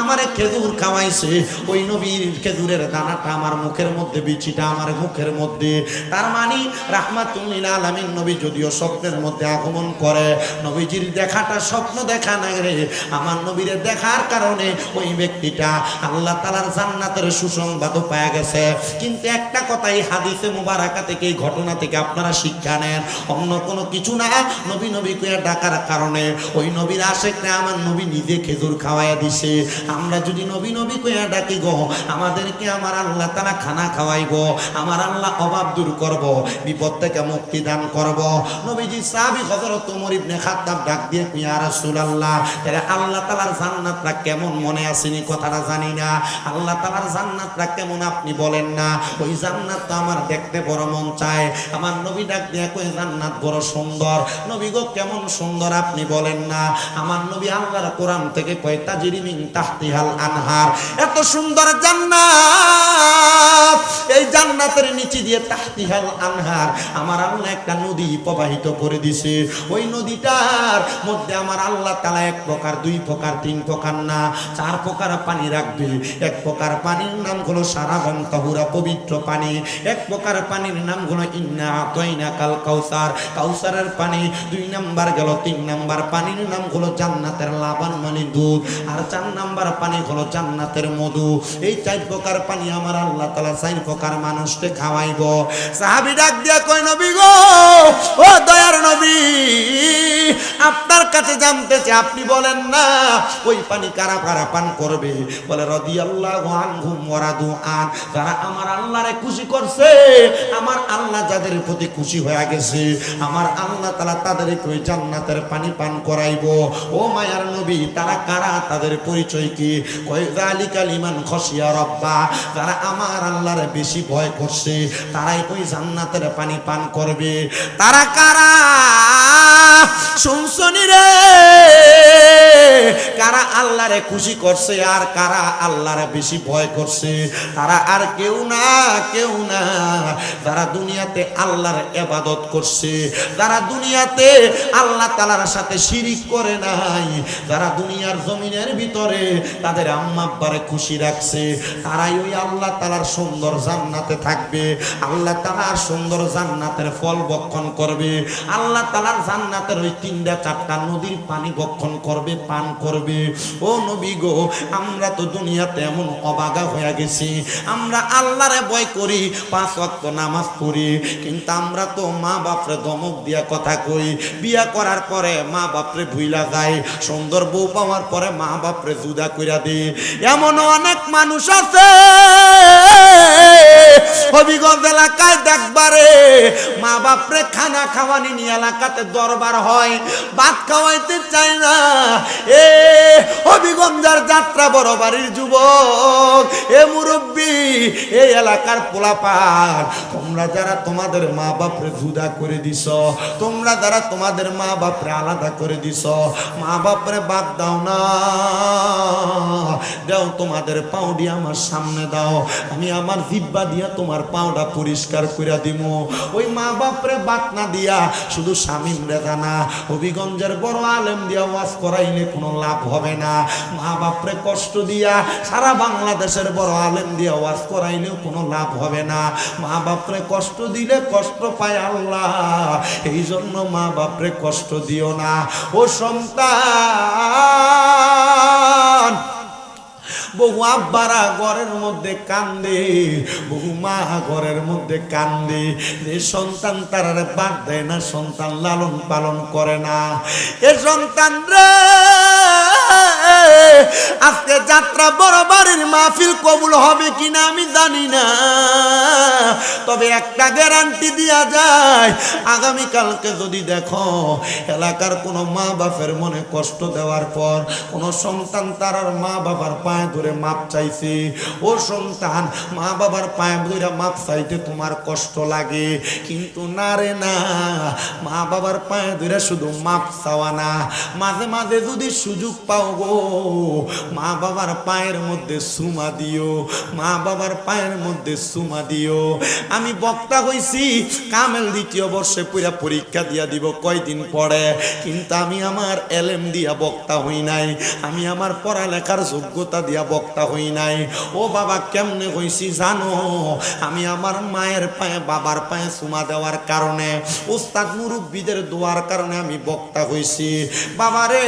আমারে খেজুর খাওয়াইছে, ওই নবীর খেজুরের দানাটা আমার মুখের মধ্যে, বিচিটা আমার মুখের মধ্যে। তার মানে রাহমাতুল লিল আলামিন নবী যদিও স্বপ্নের মধ্যে আগমন করে, নবীজির দেখাটা স্বপ্ন দেখা না রে, আমার নবীর দেখার কারণে ওই ব্যক্তিটা আল্লাহ তাআলার জান্নাতের সুসংবাদ পাওয়া গেছে। কিন্তু একটা কথাই হাদিসে মুবারাকা থেকে, এই ঘটনা থেকে আপনারা শিক্ষা নেন, অন্য কোনো কিছু না। নবী কইয়া ডাকার কারণে ওই নবীর আশিকরা আমার নবী নিজে খেজুর খাওয়াইয়া দিছে। আমরা যদি নবী কইয়া ডাকি গো, আমাদেরকে আমার আল্লাহ তাআলা খানা খাওয়াইবো, আমার আল্লাহ অভাব দূর করব, বিপদ থেকে মুক্তি দান করব। নবীজি সাহাবী হযরত ওমর ইবনে খাত্তাব ডাক দিয়ে ইয়া রাসূলুল্লাহ, তাহলে আল্লাহ তাআলার জান্নাতটা কেমন মনে আসেনি? কথাটা জানি না। আল্লাহ তাআলার জান্নাতটা কেমন আপনি বলেন না? ওই জান্নাত তো আমার দেখতে বড় মন চায়। আমার নবী ডাক দিয়ে কই জান্নাত বড় সুন্দর। নবী গো কেমন সুন্দর আপনি বলেন না? আমার নবী আল্লাহর কোরআন থেকে কয় তাজরি মিন তাহতিহাল আনহার, এত সুন্দর জান্নাত, এই জান্নাতের নিচে দিয়ে তাহতিহাল আনহার আমার আল্লাহ একটা নদী প্রবাহিত করে দিছে। ওই নদীটার মধ্যে আমার আল্লাহ তাআলা 1 প্রকার 2 প্রকার 3 প্রকার না 4 প্রকার পানি রাখবে। 1 প্রকার পানির নাম হলো সারাবান তাহুরা, পবিত্র পানি। 1 প্রকার পানির নাম হলো ইন্না আতাইনাকাল কাউসার, কাউসারের পানি। 2 নাম্বার গেল। 3 নাম্বার পানির নাম হলো জান্নাতের লাবান মানে দুধ। আর 4 নাম্বার পানি হলো জান্নাতের মধু। এই 4 প্রকার পানি আমার আল্লাহ তাআলা 4 প্রকার মানুষকে খাওয়াইবো। সাহাবী ডাক দিয়া কয় নবী গো, ও দয়ার নবী, আপনার কাছে জানতে চাই, আপনি বলেন না ওই পানি কারা কারা পান করবে? বলে রাদিয়াল্লাহু আনহুম ওয়া রাদু আন, যারা আমার আল্লাহরে খুশি করছে, আমার আল্লাহ যাদের প্রতি খুশি হয়ে গেছে, আমার আল্লাহ তাআলা তাদেরকে ওই জান্নাতের পানি পান করাইবো। ও মায়ার নবী, তারা কারা? তাদের পরিচয় কি? কয় যালিকা লিমান খাশিয়া রাব্বা, যারা আমার আল্লাহরে বেশি ভয় করছে তারাই ওই জান্নাতের পানি পান করবে। তারা কারা? শুনছনি রে, কারা আল্লাহরে খুশি করছে আর কারা আল্লাহরে বেশি ভয় করছে? তারা আর কেউ না যারা দুনিয়াতে আল্লাহর ইবাদত করছে, যারা দুনিয়াতে আল্লাহ তাআলার সাথে শিরিক করে নাই, যারা দুনিয়ার জমিনের ভিতরে তাদের আম্মা আব্বারে খুশি রাখছে, তারাই ওই আল্লাহ তাআলার সুন্দর জান্নাতে থাকবে। আল্লাহ তাআলার সুন্দর জান্নাতের ফল ভক্ষণ করবে। আল্লাহ তাআলার জান্নাতের ওই 3টা 4টা নদীর পানি ভক্ষণ করবে, পান করবে। ও নবী গো, আমরা তো দুনিয়াতে এমন অবাগা হয়ে গেছি, আমরা আল্লাহরে ভয় করি, 5 ওয়াক্ত নামাজ পড়ি, কিন্তু আমরা তো মা বাপরে ধমক দিয়া কথা কই। বিয়া করার পরে মা বাপরে ভুইলা যায়, সুন্দর বউ পাওয়ার পরে মা বাপরে জুদা কইরা দেয়। এমন অনেক মানুষ আছে হবিগঞ্জ এলাকায় দেখবারে মা বাপরে খানা খাওয়ানি নিয়ে এলাকাতে দরবার হয়, ভাত খাওয়াইতে চায় না। হবিগঞ্জের যাত্রা বড় বাড়ির যুবক, এ মুরব্বী, এই এলাকার পোলাপান, তোমরা যারা তোমাদের মা বাপরে জুদা করে দিছ, তোমরা যারা তোমাদের মা বাপরে আলাদা করে দিছ, মা বাপরে বাদ দাও না, দাও তোমাদের পাও দিয়ে আমার সামনে দাও, আমি আমার জিব্বা দিয়া তোমার পাওটা পরিষ্কার করে দিব। ওই মা বাপরে বাদ না দিয়া শুধু শামীম রেজা না, হবিগঞ্জের বড় আলেম দিয়া ওয়াজ করাইলে কোনো লাভ হবে না। মা বাপরে কষ্ট দিয়া সারা বাংলাদেশের বড় আলেম দিয়া ওয়াজ করাইলেও কোনো লাভ হবে না। মা বাপরে কষ্ট দিলে কষ্ট পায় আল্লাহ, এই জন্য মা বাপরে কষ্ট দিও না। ও সন্তান, বহু আব্বারা ঘরের মধ্যে কান্দে, বহু মা ঘরের মধ্যে কান্দে, যে সন্তান তারারে বাদ দেয় না, সন্তান লালন পালন করে না। এ সন্তান রে, আজকে যাত্রা বড় বাড়ির মাহফিল কবুল হবে কিনা আমি জানি না, তবে একটা গ্যারান্টি দেয়া যায়, আগামীকালকে যদি দেখো এলাকার কোনো মা বাপের মনে কষ্ট দেওয়ার পর কোনো সন্তান তার মা বাবার পায়ে ধরে মাপ চাইছে, ও সন্তান, মা বাবার পায়ে ধরে মাপ চাইতে তোমার কষ্ট লাগে, কিন্তু না রে না, মা বাবার পায়ে ধরে শুধু মাপ চাওয়া না, মাঝে মাঝে যদি সুযোগ পাও গো, মা বাবার পায়ের মধ্যে চুমা দিও, মা বাবার পায়ের মধ্যে চুমা দিও। আমি বক্তা হইছি, কামেল দ্বিতীয় বর্ষে পুরা পরীক্ষা দিয়া দিব কয়দিন পরে, কিন্তু আমি আমার এলেম দিয়া বক্তা হই নাই, আমি আমার পড়ালেখার যোগ্যতা দিয়া বক্তা হই নাই। ও বাবা, কেমনে হইছি জানো? আমি আমার মায়ের পায়ে বাবার পায়ে চুমা দেওয়ার কারণে, উস্তাদ মুরব্বীদের দোয়ার কারণে আমি বক্তা হইছি। বাবারে,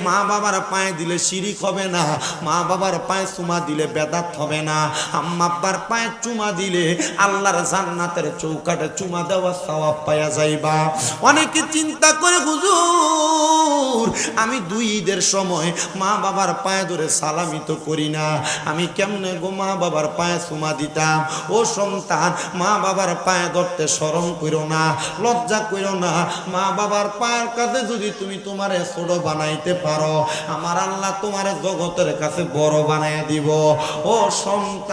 মা বাবার পায়ে দিলে শিরিক হবে না, মা বাবার পায়ে চুমা দিলে বেদাত হবে না, আম্মা আব্বার পায়ে চুমা দিলে আল্লাহর জান্নাতের চৌকাটে চুমা দেওয়া সওয়াব পাওয়া যাইবা। অনেকে চিন্তা করে, হুজুর আমি দুই ঈদের সময় মা বাবার পায়ে ধরে সালামি তো করি না, আমি কেমনে গো মা বাবার পায়ে চুমা দিতাম? ও সন্তান, মা বাবার পায়ে ধরতে শরম করো না, লজ্জা করো না। মা বাবার পায়ের কাছে যদি তুমি তোমার ছোট বানাইতে পারো, আমার আল্লাহ তোমার জগতের কাছে বড় বানাইয়া দিব। ও সন্তান,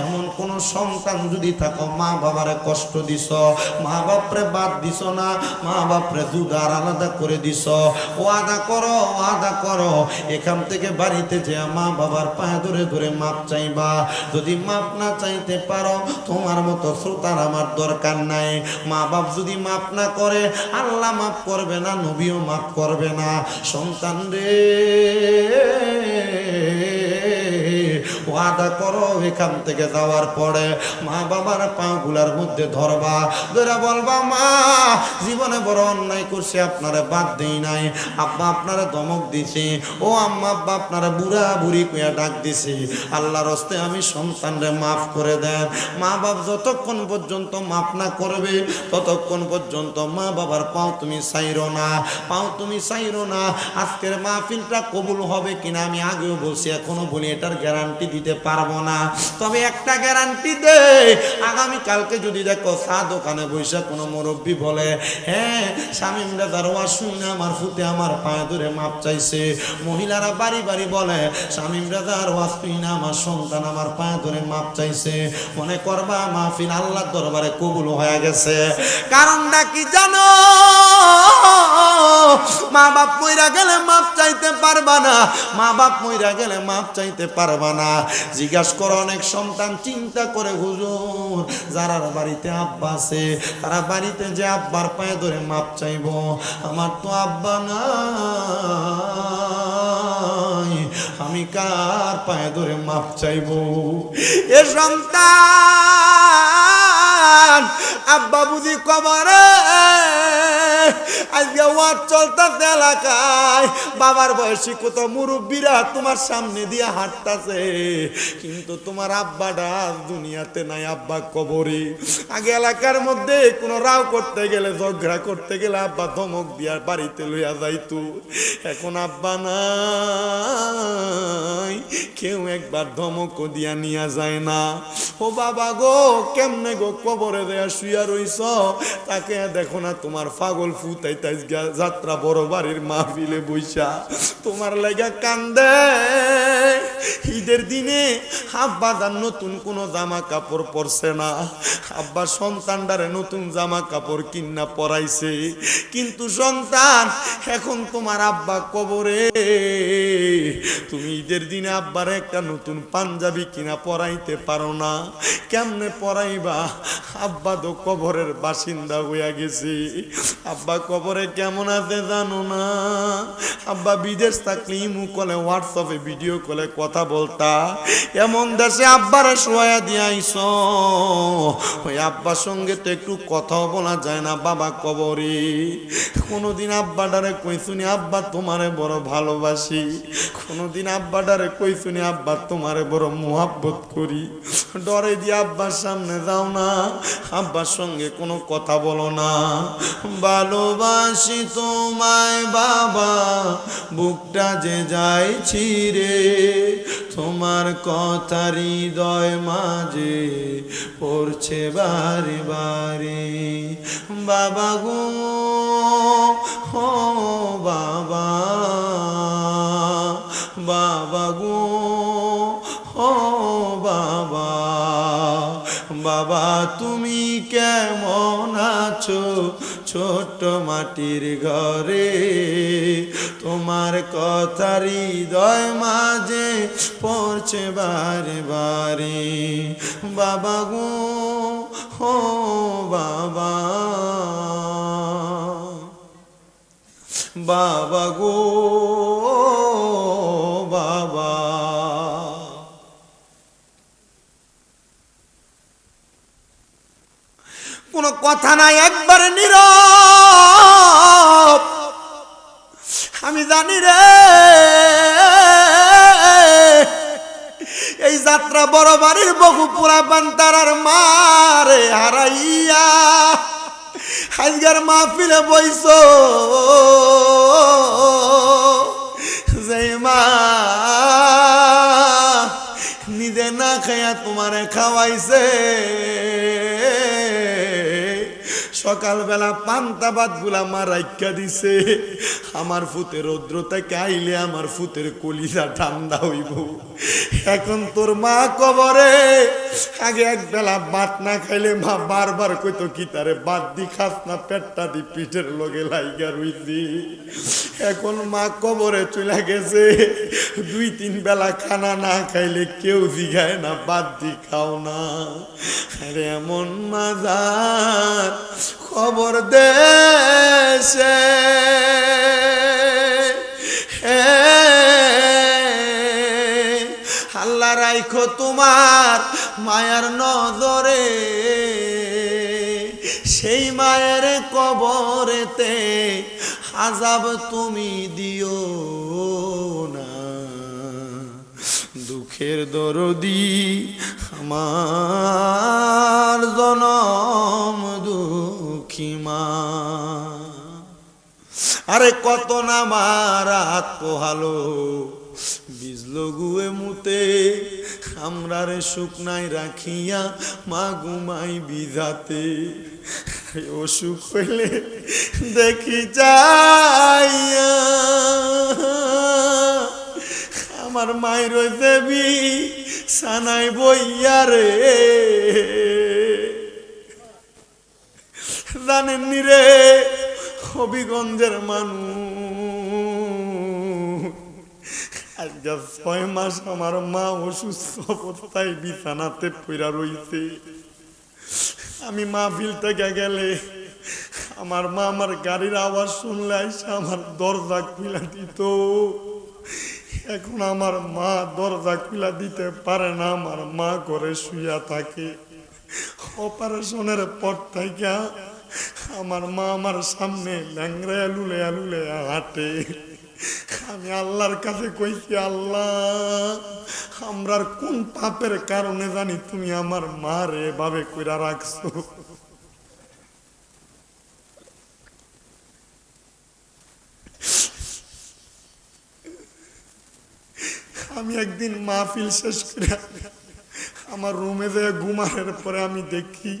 এমন কোন সন্তান যদি থাকো মা বাবারে কষ্ট দিছ, মা বাপরে বাদ দিছ না, মা বাপরে জুদার আলাদা করে দিছ, ওয়াদা করো, ওয়াদা করো, এখান থেকে বাড়িতে যে মা বাবার পায়ে ধরে ধরে মাপ চাইবা। যদি মাপ না চাইতে পারো, তোমার মতো শ্রোতার আমার দরকার নাই। মা বাপ যদি মাপ না করে, আল্লাহ মাপ করবে না, নবীও মাপ করবে না। সন্তান রে, ওয়াদা করো, এখান থেকে যাওয়ার পরে মা বাবার পাগুলার মধ্যে ধরবা, ধরে বলবা, মা জীবনে বড় অন্যায় করছে, আপনারা বাদ দেই নাই, আব্বা আপনারা ধমক দিছে, ও আম্মা আব্বা আপনারা বুড়া বুড়ি কইয়া ডাক দিছে, আল্লাহর হস্তে আমি সন্তানরে মাফ করে দেন। মা বাপ যতক্ষণ পর্যন্ত মাফ না করবে, ততক্ষণ পর্যন্ত মা বাবার পাও তুমি চাইরো না, পাও তুমি চাইরো না। আজকের মাহফিলটা কবুল হবে কিনা আমি আগেও বলছি, এখনো বলি, এটার গ্যারান্টি দিতে পারবো না, তবে একটা গ্যারান্টি দে, আগামী কালকে যদি দেখো চা দোকানে বৈশা কোনো মুরব্বী বলে, হ্যাঁ শামীম রেজার ওয়াজ শুনে আমার ফুতে আমার পায়ে ধরে মাপ চাইছে, মহিলারা বাড়ি বাড়ি বলে, শামীম রেজার ওয়াজ শুনে আমার সন্তান আমার পায়ে ধরে মাপ চাইছে, মনে করবা মাহফিল আল্লাহর দরবারে কবুল হয়ে গেছে। কারণটা কি জানো? মা বাপ মইরা গেলে মাপ চাইতে পারবা না, মা বাপ মইরা গেলে মাপ চাইতে পারবা না। জিজ্ঞাসা করো অনেক সন্তান চিন্তা করে, হুজুর যারা বাড়িতে আব্বা আছে, তারা বাড়িতে যে আব্বার পায়ে ধরে মাপ চাইব, আমার তো আব্বা নাই, আমি কার পায়ে ধরে মাপ চাইব? এ সন্তান, আব্বা বুঝি কবরে, আজকে ওয়াজ চলতেছে এলাকায়, বাবার বয়সী কত মুরব্বীরা তোমার সামনে দিয়ে হাঁটতেছে, কিন্তু তোমার আব্বাটা দুনিয়াতে নাই, আব্বা কবরে। আগে এলাকার মধ্যে কোনো রাও করতে গেলে, ঝগড়া করতে গেলে আব্বা ধমক দিয়া বাড়িতে লইয়া যাইতো, এখন আব্বা নাই, কেউ একবার ধমকও দিয়া নিয়া যায় না। ও বাবা গো, কেমনে গো কবরে দেয়া শুয়া রইছ, তাকে দেখো না তোমার পাগল ফুতাইতে আজকে যাত্রা বড় বাড়ির মাহফিলে বইসা তোমার লাগা কান্দে। ঈদের দিনে আব্বা যার নতুন কোনো জামা কাপড় পরছে না, আব্বা সন্তানটারে নতুন জামা কাপড় কিনা পরাইছে, কিন্তু সন্তান এখন তোমার আব্বা কবরে, তুমি ঈদের দিনে আব্বার একটা নতুন পাঞ্জাবি কিনা পরাইতে পারো না। কেমনে পরাইবা? আব্বা তো কবরের বাসিন্দা হইয়া গেছে। আব্বা কবরে কেমন আছে জানো না? আব্বা বিদেশ থাকলে ইমু কলে হোয়াটসঅ্যাপে ভিডিও কলে কথা বলতা, এমন দেশে আব্বারে শোয়া দিয়ে আইস, ওই আব্বার সঙ্গে তো একটু কথাও বলা যায় না বাবা কবরে। কোনোদিন আব্বাটারে কইছুনি আব্বা তোমারে বড় ভালোবাসি, কোনোদিন আব্বাটারে কইছুনি আব্বা তোমারে বড় মোহাব্বত করি। ডরে দিয়ে আব্বার সামনে যাও না, আব্বার সঙ্গে কোনো কথা বলো না। ভালোবাসি তোমায় বাবা, বুকটা যে যায় ছিঁড়ে, তোমার কথা হৃদয় মাঝে পড়ছে বারে বারে। বাবা গো ও বাবা, বাবা গো ও বাবা, বাবা তুমি কেমন আছো ছোট্ট মাটির ঘরে, তোমার কথা হৃদয় মাঝে পড়ছে বারে বারে। বাবা গো ও বাবা, বাবা গো বাবা। কোনো কথা নাই, একবারে নীরব। আমি জানি রে এই যাত্রা বড় বাড়ির বহু পুরা বান্তারার মারে হারাইয়া আজকের মাহফিলে বইছো, যে মা নিজে না খাইয়া তোমারে খাওয়াইছে, সকালবেলা পান্তা ভাত গুলা মা রাইখা দিছে। আমার ফুতের রৌদ্র থেকে আইলে আমার ফুতের কলিজা ঠান্ডা হইব। এখন তোর মা কবরে, আগে এক বেলা ভাত না খাইলে মা বারবার কইতো কি তারে ভাত দি খাস না, পেটটা দি পিঠের লগে লাইগা রইছি। এখন মা কবরে চলে গেছে, 2-3 বেলা খানা না খাইলে কেউ জিগায় না ভাত দি খাও না। আরে এমন মাজার খবর দেশে আল্লাহ রাইখো তোমার মায়ার নজরে, সেই মায়ের কবরেতে আযাব তুমি দিও না। দুঃখের দরদি আমার জনম দুঃখী মা, আরে কত না মারা পোহালো বিজলো গুয়ে মুতে, আমরারে শুকনাই রাখিয়া মা ঘুমাই বিজাতে। অসুখ হইলে দেখি যাইয়া আমার মায়ের দেবী সানাই বইয়া রে, জানেননি রে হবিগঞ্জের মানুষ, আজকে 6 মাস আমার মা অসুস্থ অবস্থায় বিছানাতে পইরা রইছে। আমি মাহফিল থেকে গেলে আমার মা আমার গাড়ির আওয়াজ শুনলে আইসা আমার দরজা খুলে দিত। এখন আমার মা দরজা খুলে দিতে পারে না, আমার মা ঘরে শুইয়া থাকে। অপারেশনের পর থেকে আমার মা আমার সামনে ল্যাংড়া লুলে লুলে হাঁটে। আমি আল্লাহর কাছে কইছি, আল্লাহ আমরার কোন পাপের কারণে জানি তুমি আমার মা রে এভাবে কইরা রাখছো। আমি একদিন মাহফিল শেষ করে আমার রুমে যেয়ে ঘুমানোর পরে আমি দেখি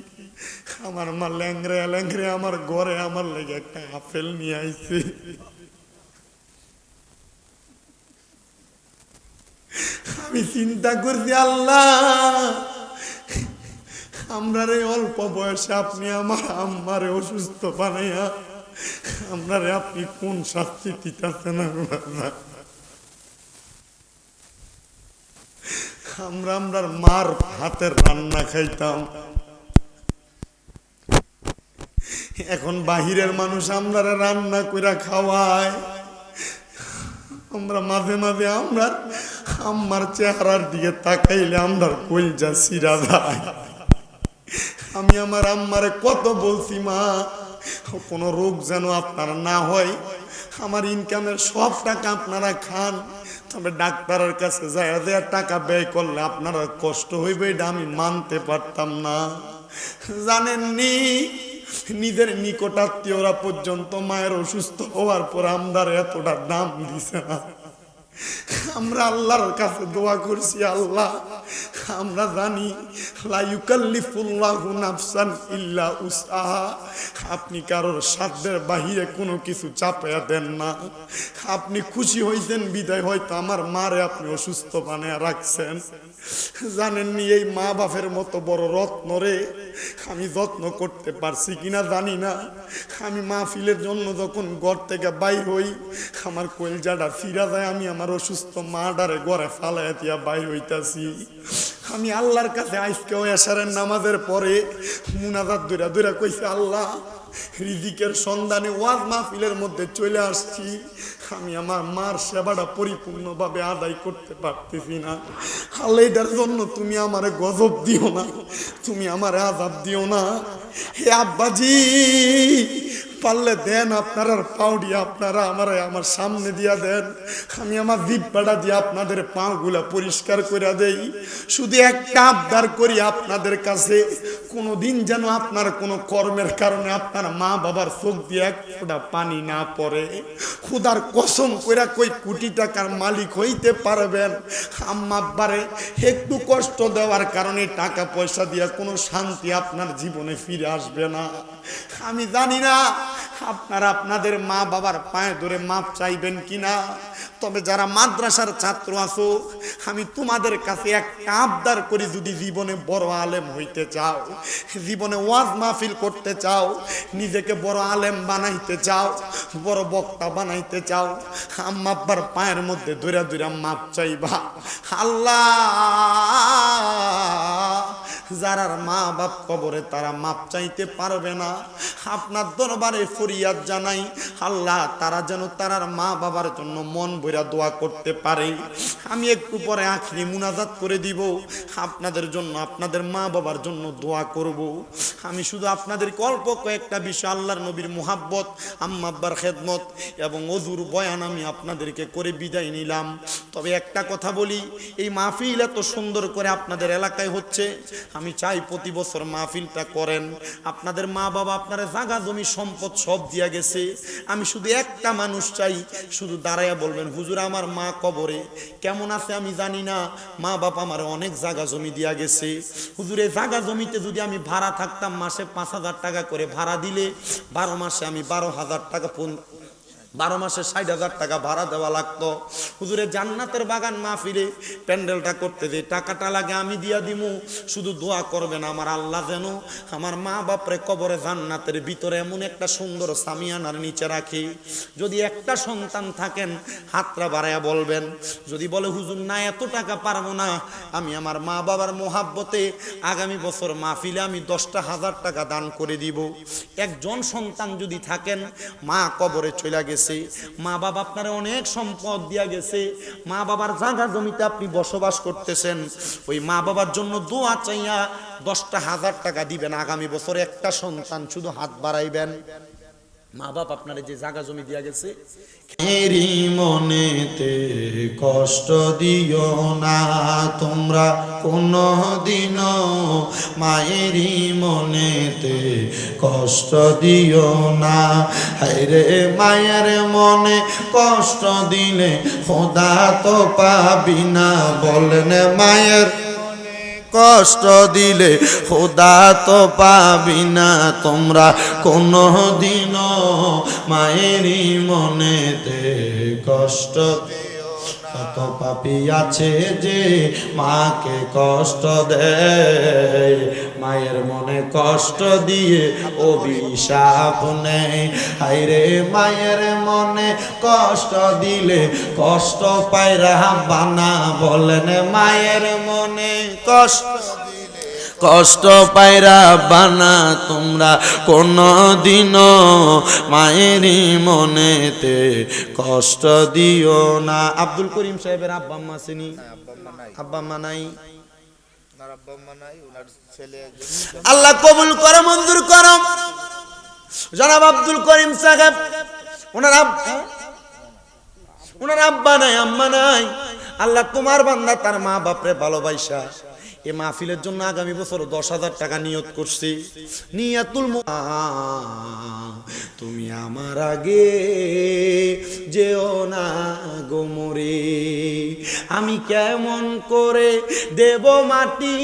আমার মা ল্যাংরে ল্যাংরে আমার ঘরে আমার লেগে একটা আপেল নিয়ে আইছে। আমি চিন্তা করছি, আল্লাহ আমরারে অল্প বয়সে আপনি আমার আম্মারে অসুস্থ বানাইয়া আমরারে আপনি কোন শাস্তি দিতেছেন? আমরার মার হাতের রান্না খাইতাম, এখন বাহিরের মানুষ আমরারে রান্না কইরা খাওয়ায়। আমরা মাঝে মাঝে আমরা আম্মার চেহারার দিকে তাকাইলে আমরার কলজা সিরা যায়। আমি আমার আম্মারে কত বলছি, মা কোনো রোগ যেন আপনার না হয়, আমার ইনকামের সব টাকা আপনারা খান, তবে ডাক্তারের কাছে যায় টাকা ব্যয় করলে আপনারা কষ্ট হইবে, এটা আমি মানতে পারতাম না। জানেননি নিজের নিকটাত্মীয়রা পর্যন্ত মায়ের অসুস্থ হওয়ার পর আমরার এতটা দাম দিছে না। আমরা আল্লাহর কাছে দোয়া করছি, আল্লাহ আমরা জানি লা ইউকাল্লিফুল্লাহু নাফসান ইল্লা উসআহা, আপনি কারোর সাধ্যের বাহিরে কোনো কিছু চাপায়া দেন না। আপনি খুশি হইছেন বিদায় হয়তো আমার মারে আপনি অসুস্থ বানায়া রাখছেন। জানেননি এই মা বাপের মতো বড় রত্নরে আমি যত্ন করতে পারছি কিনা জানি না। আমি মাহফিলের জন্য যখন ঘর থেকে বাইর হই আমার কলজাটা ফিরা যায়, আমি আমার অসুস্থ মাডারে ঘরে ফালাইয়া দিয়া বাইর হইতাছি। আমি আল্লাহর কাছে আজকেও এশারের নামাজের পরে মুনাজাত দূরা দূরা কইছে, আল্লাহ রিজিকের সন্ধানে ওয়াজ মাহফিলের মধ্যে চলে আসছি, আমি আমার মার সেবাটা পরিপূর্ণভাবে আদায় করতে পারতেছি না। আল্লাহ এটার জন্য তুমি আমারে গজব দিও না, তুমি আমারে আযাব দিও না। হে আব্বাজি পারলে দেন আপনার আর পাউডি আপনারা আমার সামনে দিয়া দেন, আমি আমার জিহ্বাটা দিয়ে আপনাদের পাগুলা পরিষ্কার করে দেই। শুধু একটা আবদার করি আপনাদের কাছে, কোনোদিন যেন আপনার কোনো কর্মের কারণে আপনার মা বাবার চোখ দিয়ে এক ফোঁটা পানি না পড়ে। খুদার কসম কইরা কই কোটি টাকার মালিক হইতে পারবেন, আম্মা আব্বারে একটু কষ্ট দেওয়ার কারণে টাকা পয়সা দিয়ে কোনো শান্তি আপনার জীবনে ফিরে আসবে না। আমি জানি না আপনারা আপনাদের মা বাবার পায়ে ধরে মাপ চাইবেন কিনা, তবে যারা মাদ্রাসার ছাত্র আছো আমি তোমাদের কাছে একটা আবদার করি, যদি জীবনে বড় আলেম হইতে চাও, জীবনে ওয়াজ মাহফিল করতে চাও, নিজেকে বড় আলেম বানাইতে চাও, বড় বক্তা বানাইতে চাও, আম্মা আব্বার পায়ের মধ্যে ধরে ধরে মাপ চাইবা। আল্লাহ যারার মা বাপ কবরে তারা মাপ চাইতে পারবে না, আপনার দরবারে ফরিয়াদ জানাই আল্লাহ তারা যেন তারার মা বাবার জন্য মন ভরা দোয়া করতে পারে। আমি একটু পরে আখিরি মুনাজাত করে দিব, আপনাদের জন্য আপনাদের মা বাবার জন্য দোয়া করব। আমি শুধু আপনাদেরকে অল্প কয়েকটা বিষয় আল্লাহর নবীর মুহাব্বত, আম্মা আব্বার খেদমত এবং ওযুর বয়ান আমি আপনাদেরকে করে বিদায় নিলাম। তবে একটা কথা বলি, এই মাহফিল এত সুন্দর করে আপনাদের এলাকায় হচ্ছে, আমি চাই প্রতি বছর মাহফিলটা করেন। আপনাদের মা বাবা আপনারা জায়গা জমি সম্পদ সব দিয়া গেছে, আমি শুধু একটা মানুষ চাই, শুধু দাঁড়াইয়া বলবেন হুজুর আমার মা কবরে কেমন আছে আমি জানি না, মা বাবা আমার অনেক জায়গা জমি দিয়া গেছে, হুজুর এই জায়গা জমিতে যদি আমি ভাড়া থাকতাম মাসে 5,000 টাকা করে ভাড়া দিলে 12 মাসে আমি 12,000 টাকা 12 মাসে 60,000 টাকা ভাড়া দেওয়া লাগতো। হুজুরে জান্নাতের বাগান মাহফিলে প্যান্ডেলটা করতে যে টাকাটা লাগে আমি দিয়া দিমু, শুধু দোয়া করবেন আমার আল্লাহ যেন আমার মা বাপরে কবরে জান্নাতের ভিতরে এমন একটা সুন্দর সামিয়ানার নিচে রাখি। যদি একটা সন্তান থাকেন হাতটা বাড়াইয়া বলবেন, যদি বলে হুজুর না এত টাকা পারবো না, আমি আমার মা বাবার মোহাব্বতে আগামী বছর মাহফিলে আমি 10,000 টাকা দান করে দিব। একজন সন্তান যদি থাকেন, মা কবরে চলে গেছে, মা বাবা আপনার অনেক সম্পদ দিয়া গেছে, মা বাবার জায়গা জমিতে আপনি বসবাস করতেছেন, ওই মা বাবার জন্য দোয়া চাইয়া 10,000 টাকা দিবেন। আগামী বছর একটা সন্তান শুধু হাত বাড়াইবেন, মা বাপ আপনার যে জায়গা জমি দিয়া গেছে, এরি মনেতে কষ্ট দিও না তোমরা কোনো দিনও, মায়েরই মনেতে কষ্ট দিও না। হায়রে মায়ের মনে কষ্ট দিলে খোদা তো পাবি না, বলেন মায়ের কষ্ট দিলে খোদা তো পাবি না তোমরা কোনো দিনও মায়েরই মনেতে কষ্ট কত পাপী আছে যে মাকে কষ্ট দেয় মায়ের মনে কষ্ট দিয়ে অভিশাপ নেয় হায়রে মায়ের মনে কষ্ট দিলে কষ্ট পায় রাব্বানা বলেন মায়ের মনে কষ্ট পায়রা বানা তোমরা কোনো দিনও মায়েরই মনেতে কষ্ট দিও না। আব্দুল করিম সাহেবের আব্বা আম্মা আছেনি? আব্বা আম্মা নাই। আল্লাহ কবুল করো, মঞ্জুর করো। জনাব আব্দুল করিম সাহেব ওনার আব্বা নাই, আম্মা নাই। আল্লাহ তোমার বান্দা তার মা বাপরে ভালোবাসা এই মাহফিলের জন্য আগামী বছর 10,000 টাকা নিয়ত করছি। নিয়াতুল তুমি আমার আগে যেও না গো মরে, আমি কেমন করে দেব মাটি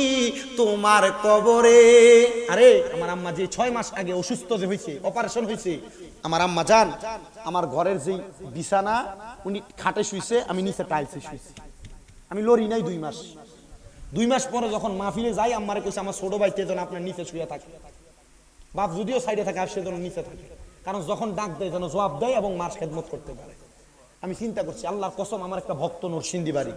তোমার কবরে। আরে আমার আম্মা যে 6 মাস আগে অসুস্থ যে হয়েছে, অপারেশন হয়েছে, আমার আম্মা জান আমার ঘরের যে বিছানা উনি খাটে শুইছে, আমি নিচে টাইলসে শুইছি, আমি লড়ি নাই 2 মাস। 2 মাস পরে যখন মাহফিলে যাই আম্মারে কইছে আমার ছোট ভাইতে যেন আপনার নিচে শুয়ে থাকে, বাপ যদিও সাইডে থাকে আর সে যেন নিচে থাকে, কারণ যখন ডাক দেয় যেন জবাব দেয় এবং মার খেদমত করতে পারে। আমি চিন্তা করছি আল্লাহর কসম আমার একটা ভক্ত নরসিংদী বাড়ি,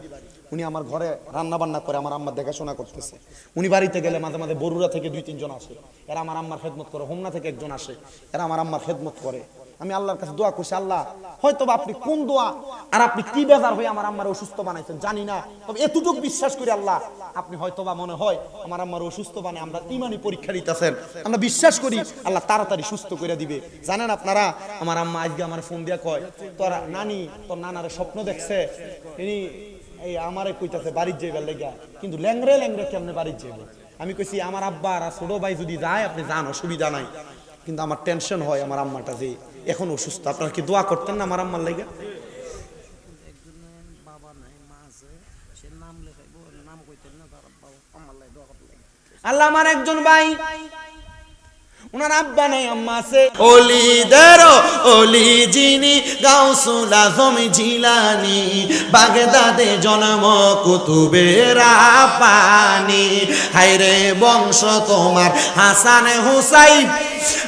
উনি আমার ঘরে রান্না বান্না করে আমার আম্মার দেখাশোনা করতেছে। উনি বাড়িতে গেলে মাঝে মাঝে বরুড়া থেকে 2-3 জন আসে, এরা আমার আম্মার খেদমত করে। হোমনা থেকে একজন আসে, এরা আমার আম্মার খেদমত করে। আমি আল্লাহর কাছে দোয়া করছি, আল্লাহ হয়তো আপনি কোন দোয়া আর আপনি কি বেজার হয়ে আমার আম্মার অসুস্থ বানাইছেন জানি না, তবে এতটুকু বিশ্বাস করি আল্লাহ আপনি হয়তো বা মনে হয় আমার আম্মার অসুস্থ বানাই আমরা ইমানি পরীক্ষা দিতেছেন, আমরা বিশ্বাস করি আল্লাহ তাড়াতাড়ি সুস্থ করে দিবে। জানেন আপনারা আমার আম্মা আজকে আমার ফোন দিয়া কয় তোর নানি তোর নানারে স্বপ্ন দেখছে, ইনি এই আমারে কইতাছে বাড়ির যাইবার লেগা, কিন্তু ল্যাংরে ল্যাংরে কেমনে বাড়ির যাইবে। আমি কইছি আমার আব্বা আর ছোট ভাই যদি যায় আপনি যান, অসুবিধা নাই, কিন্তু আমার টেনশন হয় আমার আম্মাটা যে এখন অসুস্থ। আপনারা কি দোয়া করতেন না আমার আম্মার লেগে? আল্লাহ আমার একজন ভাই উনার আব্বা নাই আম্মা আছে, ওলিদের ওলি যিনি গাউসুল আজম জিলানী, বাগদাদে জন্ম কুতুবের পানি। হায়রে বংশ তোমার হাসান হুসাইন,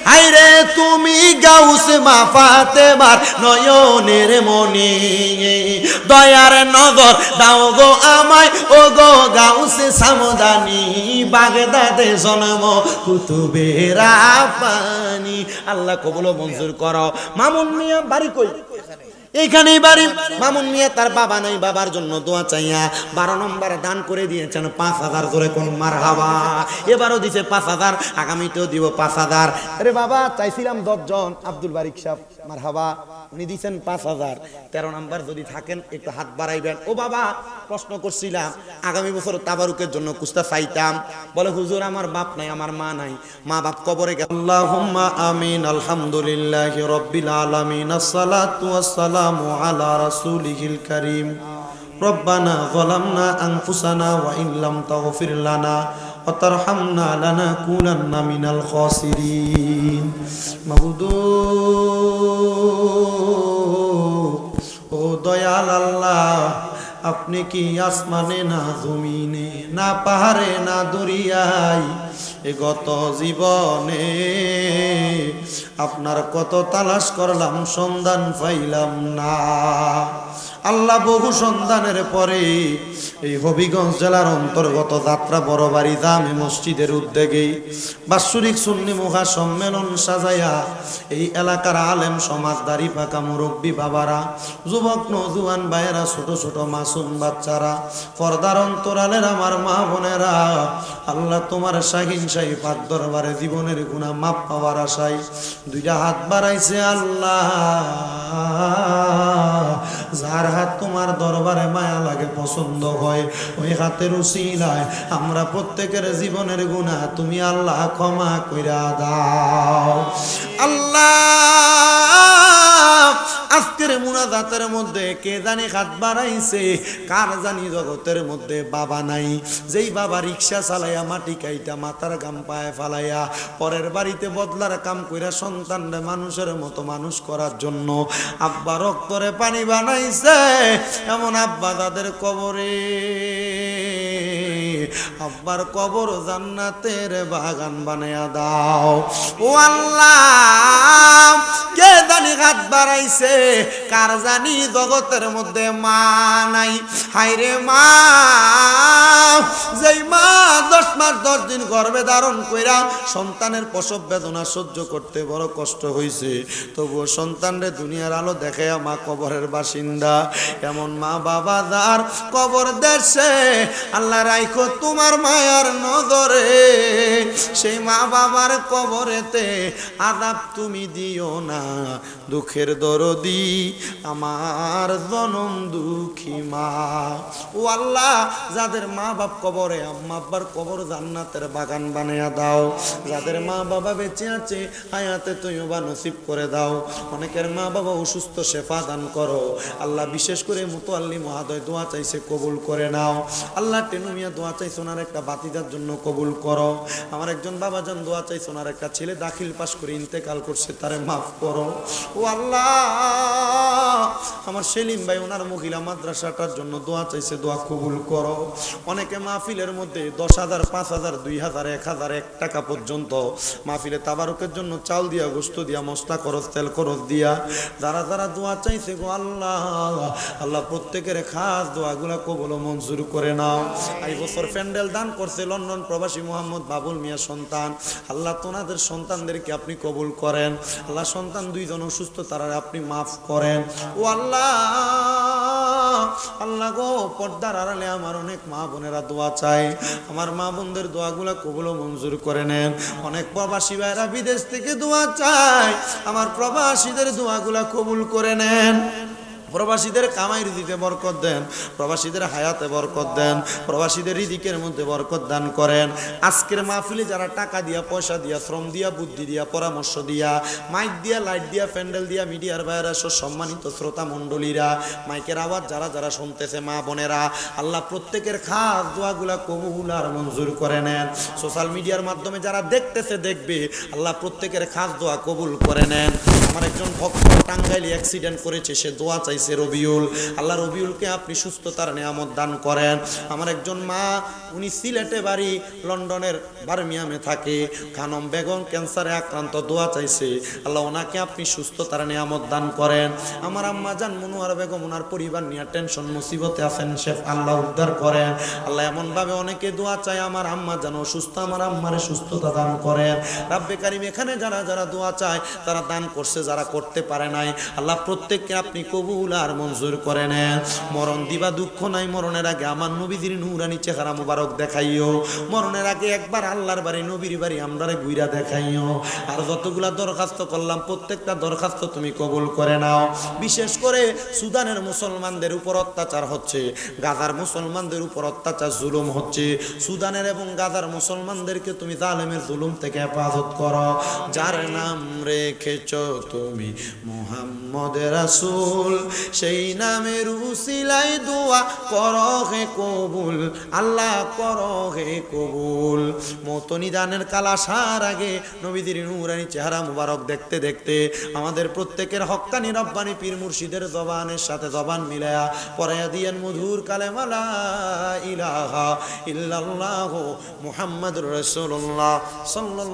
হায়রে তুমি গাউস মা ফাতেমার নয়নের মনি, দয়ার নজর দাও গো আমায় ও গো গাউসে সামদানি, বাগদাদে জন্ম কুতুবের পানি। আল্লাহ কবুল মঞ্জুর করো। মামুন মিয়া বাড়ি কই? এইখানেই বাড়ি। মামুন মিয়া তার বাবা নাই, বাবার জন্য দোয়া চাইয়া 12 নম্বর দান করে দিয়েছেন 5,000। জোরে কোন মারহাবা। এবারও দিছে 5,000, আগামীতেও দিব 5,000। আরে বাবা চাইছিলাম 10 জন, আব্দুল বারিক সাহেব মারহাবা, উনি দিয়েছেন 5,000। 13 নম্বর যদি থাকেন একটু হাত বাড়াইবেন। ও বাবা প্রশ্ন করছিলাম আগামী বছর তাবারুকের জন্য কুস্তা চাইতাম, বলে হুজুর আমার বাপ নাই, আমার মা নাই, মা বাপ কবরে গেল। আল্লাহুম্মা আমিন। আলহামদুলিল্লাহি রাব্বিল আলামিন, আসসালাতু ওয়াসসালামু আলা রাসূলিহিল কারীম। রব্বানা যালামনা আনফুসানা ওয়া ইন লাম তাগফির লানা ওয়া তারহামনা লানাকুনান্না মিনাল খাসিরিন। মাবুদু ও দয়াল আল্লাহ, আপনি কি আসমানে না জমিনে না পাহাড়ে না দরিয়ায়, এ গত জীবনে আপনার কত তালাশ করলাম সন্ধান পাইলাম না। আল্লাহ বহু সন্ধানের পরে এই হবিগঞ্জ জেলার অন্তর্গত যাত্রা বড়বাড়ি জামে মসজিদের উদ্যোগে বাৎসরিক সুন্নি মুখা সম্মেলন সাজাইয়া এই এলাকার আলেম সমাজদারি পাকা মুরব্বী বাবারা, যুবক নজুয়ান ভাইয়েরা, ছোট ছোট মাসুম বাচ্চারা, পর্দার অন্তরালের আমার মা বোনেরা, আল্লাহ তোমার শাহিন শাহী পাক দরবারে জীবনের গুনাহ মাপ পাওয়ার আশায় 2টা হাত বাড়াইছে। আল্লাহ যার হাত তোমার দরবারে মায়া লাগে, পছন্দ হয়, ওই হাতের উসিলায় আমরা প্রত্যেকের জীবনের গুনাহ তুমি আল্লাহ ক্ষমা কইরা দাও। আল্লাহ আজকের মুনাজাতের মধ্যে কে জানি হাত বাড়াইছে, কার জানি জগতের মধ্যে বাবা নাই, যেই বাবা রিক্সা চালাইয়া মাটি কাইটা মাথার গাম পায়ে ফালাইয়া পরের বাড়িতে বদলার কাম কইরা সন্তানরে মানুষের মতো মানুষ করার জন্য আব্বা রক্তরে পানি বানাইছে, এমন আব্বা তাদের কবরে আব্বার কবর জান্নাতের বাগান বানায়া দাও। ও আল্লাহ, কে জানি হাত বাড়াইছে, কার জানি জগতের মধ্যে মা নাই। হায়রে মা, যেই মা 10 মাস 10 দিন গর্ভে ধারণ কইরা সন্তানের প্রসব বেদনা সহ্য করতে বড় কষ্ট হইছে, তবুও সন্তানরে দুনিয়ার আলো দেখায়া মা কবরের বাসিন্দা। এমন মা বাবা যার কবর দেশে আল্লাহ রাইখো তোমার মায়ার নজরে, সেই মা বাবার কবরেতে আযাব তুমি দিও না, দুঃখের দরদি আমার জনম দুঃখী মা। ও আল্লাহ, যাদের মা বাপ কবরে, আম্মা আব্বার কবর জান্নাতের বাগান বানায়া দাও। যাদের মা বাবা বেঁচে আছে হায়াতে তৈয়বা নসিব করে দাও। অনেকের মা বাবা অসুস্থ, শেফা দান করো আল্লাহ। বিশেষ করে মুতাল্লি মহাদয় দোয়া চাইছে, কবুল করে নাও আল্লাহ। টেনুমিয়া দোয়া চাইছে ওনার একটা বাতিদার জন্য, কবুল করো। আমার একজন বাবাজান দোয়া চাইছে ওনার একটা ছেলে দাখিল পাস করে ইন্তেকাল করছে, তারে মাফ করো। ও আল্লাহ, আমার সেলিম ভাই ওনার মহিলা মাদ্রাসাটার জন্য দোয়া চাইছে, দোয়া কবুল করো। অনেকে মাহফিলের মধ্যে 10,000, 5,000, 2,000, 1,000, 1 টাকা পর্যন্ত মাহফিলে তাবারুকের জন্য চাল দিয়া, গোস্ত দিয়া, মশলা খরচ, তেল খরচ দিয়া যারা যারা দোয়া চাইছে গো আল্লাহ, আল্লাহ প্রত্যেকের খাস দোয়াগুলা কবুল মঞ্জুর করে নাও। এই বছর প্যান্ডেল দান করছে লন্ডন প্রবাসী মোহাম্মদ বাবুল মিয়া সন্তান, আল্লাহ তোনাদের সন্তানদেরকে আপনি কবুল করেন আল্লাহ। সন্তান 2 জন অসুস্থ, তারা আপনি মাফ করেন। ও আল্লাহ, আল্লাহ গো, পর্দার আড়ালে আমার অনেক মা বোনেরা দোয়া চায়, আমার মা বোনদের দোয়াগুলা কবুল মঞ্জুর করে নেন। অনেক প্রবাসী ভাইরা বিদেশ থেকে দোয়া চায়, আমার প্রবাসীদের দোয়াগুলা কবুল করে নেন। প্রবাসীদের কামাই রিজিকে বরকত দেন, প্রবাসীদের হায়াতে বরকত দেন, প্রবাসীদের রিজিকের মধ্যে বরকত দান করেন। আজকের মাহফিলে যারা টাকা দিয়া, পয়সা দিয়া, শ্রম দিয়া, বুদ্ধি দিয়া, পরামর্শ দিয়া, মাইক দিয়া, লাইট দিয়া, প্যান্ডেল দিয়া, মিডিয়ার ভাইরা সহ সম্মানিত শ্রোতা মণ্ডলীরা, মাইকের আওয়াজ যারা যারা শুনতেছে, মা বোনেরা, আল্লাহ প্রত্যেকের খাস দোয়াগুলা কবুল আর মঞ্জুর করে নেন। সোশ্যাল মিডিয়ার মাধ্যমে যারা দেখতেছে, দেখবে, আল্লাহ প্রত্যেকের খাস দোয়া কবুল করে নেন। আমার একজন ভক্ত টাঙ্গাইলে অ্যাক্সিডেন্ট করেছে, সে দোয়া চাইছে রবিউল, আল্লাহ রবিউলকে আপনি সুস্থতার নিয়ামত দান করেন। আমার একজন মা, উনি সিলেটে বাড়ি, লন্ডনের বার্মিয়ামে থাকে, খানম বেগম ক্যান্সারে আক্রান্ত, দোয়া চাইছে, আল্লাহ ওনাকে আপনি সুস্থতার নিয়ামত দান করেন। আমার আম্মা জান মনোয়ার বেগম, ওনার পরিবার নিয়ে টেনশন মুসিবতে আছেন, শেফ আল্লাহ উদ্ধার করেন আল্লাহ। এমন ভাবে অনেকে দোয়া চায়, আমার আম্মা জান অসুস্থ, আমার আম্মারে সুস্থতা দান করেন রাব্বে কারিম। এখানে যারা যারা দোয়া চায়, তারা দান করছে, যারা করতে পারে নাই, আল্লাহ প্রত্যেককে আপনি কবুল আর মঞ্জুর করে নেন। মরণ দিবা দুঃখ নাই, মরণের আগে আমার নবীজির নূরানি চেহারা মুবারক দেখাইও। মরণের আগে একবার আল্লাহর বাড়ি, নবীর বাড়ি আমরারে গুইরা দেখাইও। আর যতগুলা দরখাস্ত করলাম, প্রত্যেকটা দরখাস্ত তুমি কবুল করে নাও। বিশেষ করে সুদানের মুসলমানদের উপর অত্যাচার হচ্ছে, গাজার মুসলমানদের উপর অত্যাচার, জুলুম হচ্ছে। সুদানের এবং গাজার মুসলমানদেরকে তুমি জালেমের জুলুম থেকে হেফাজত করো। যার নাম রেখেছ তুমি মুহাম্মদ রাসূল, সেই নামের উসিলাই দোয়া করো হে কবুল, আল্লাহ করো হে কবুল। মতনি দানের কাল আসার আগে নবীদের নূরানি চেহারা মুবারক দেখতে দেখতে আমাদের প্রত্যেকের হক্কানি রব্বানি পীর মুর্শিদের জবানের সাথে জবান মিলায়া পড়াইয়া দিয়েন মধুর কালেমা লা ইলাহা ইল্লাল্লাহু মুহাম্মাদুর রাসূলুল্লাহ সাল্লাল্লাহু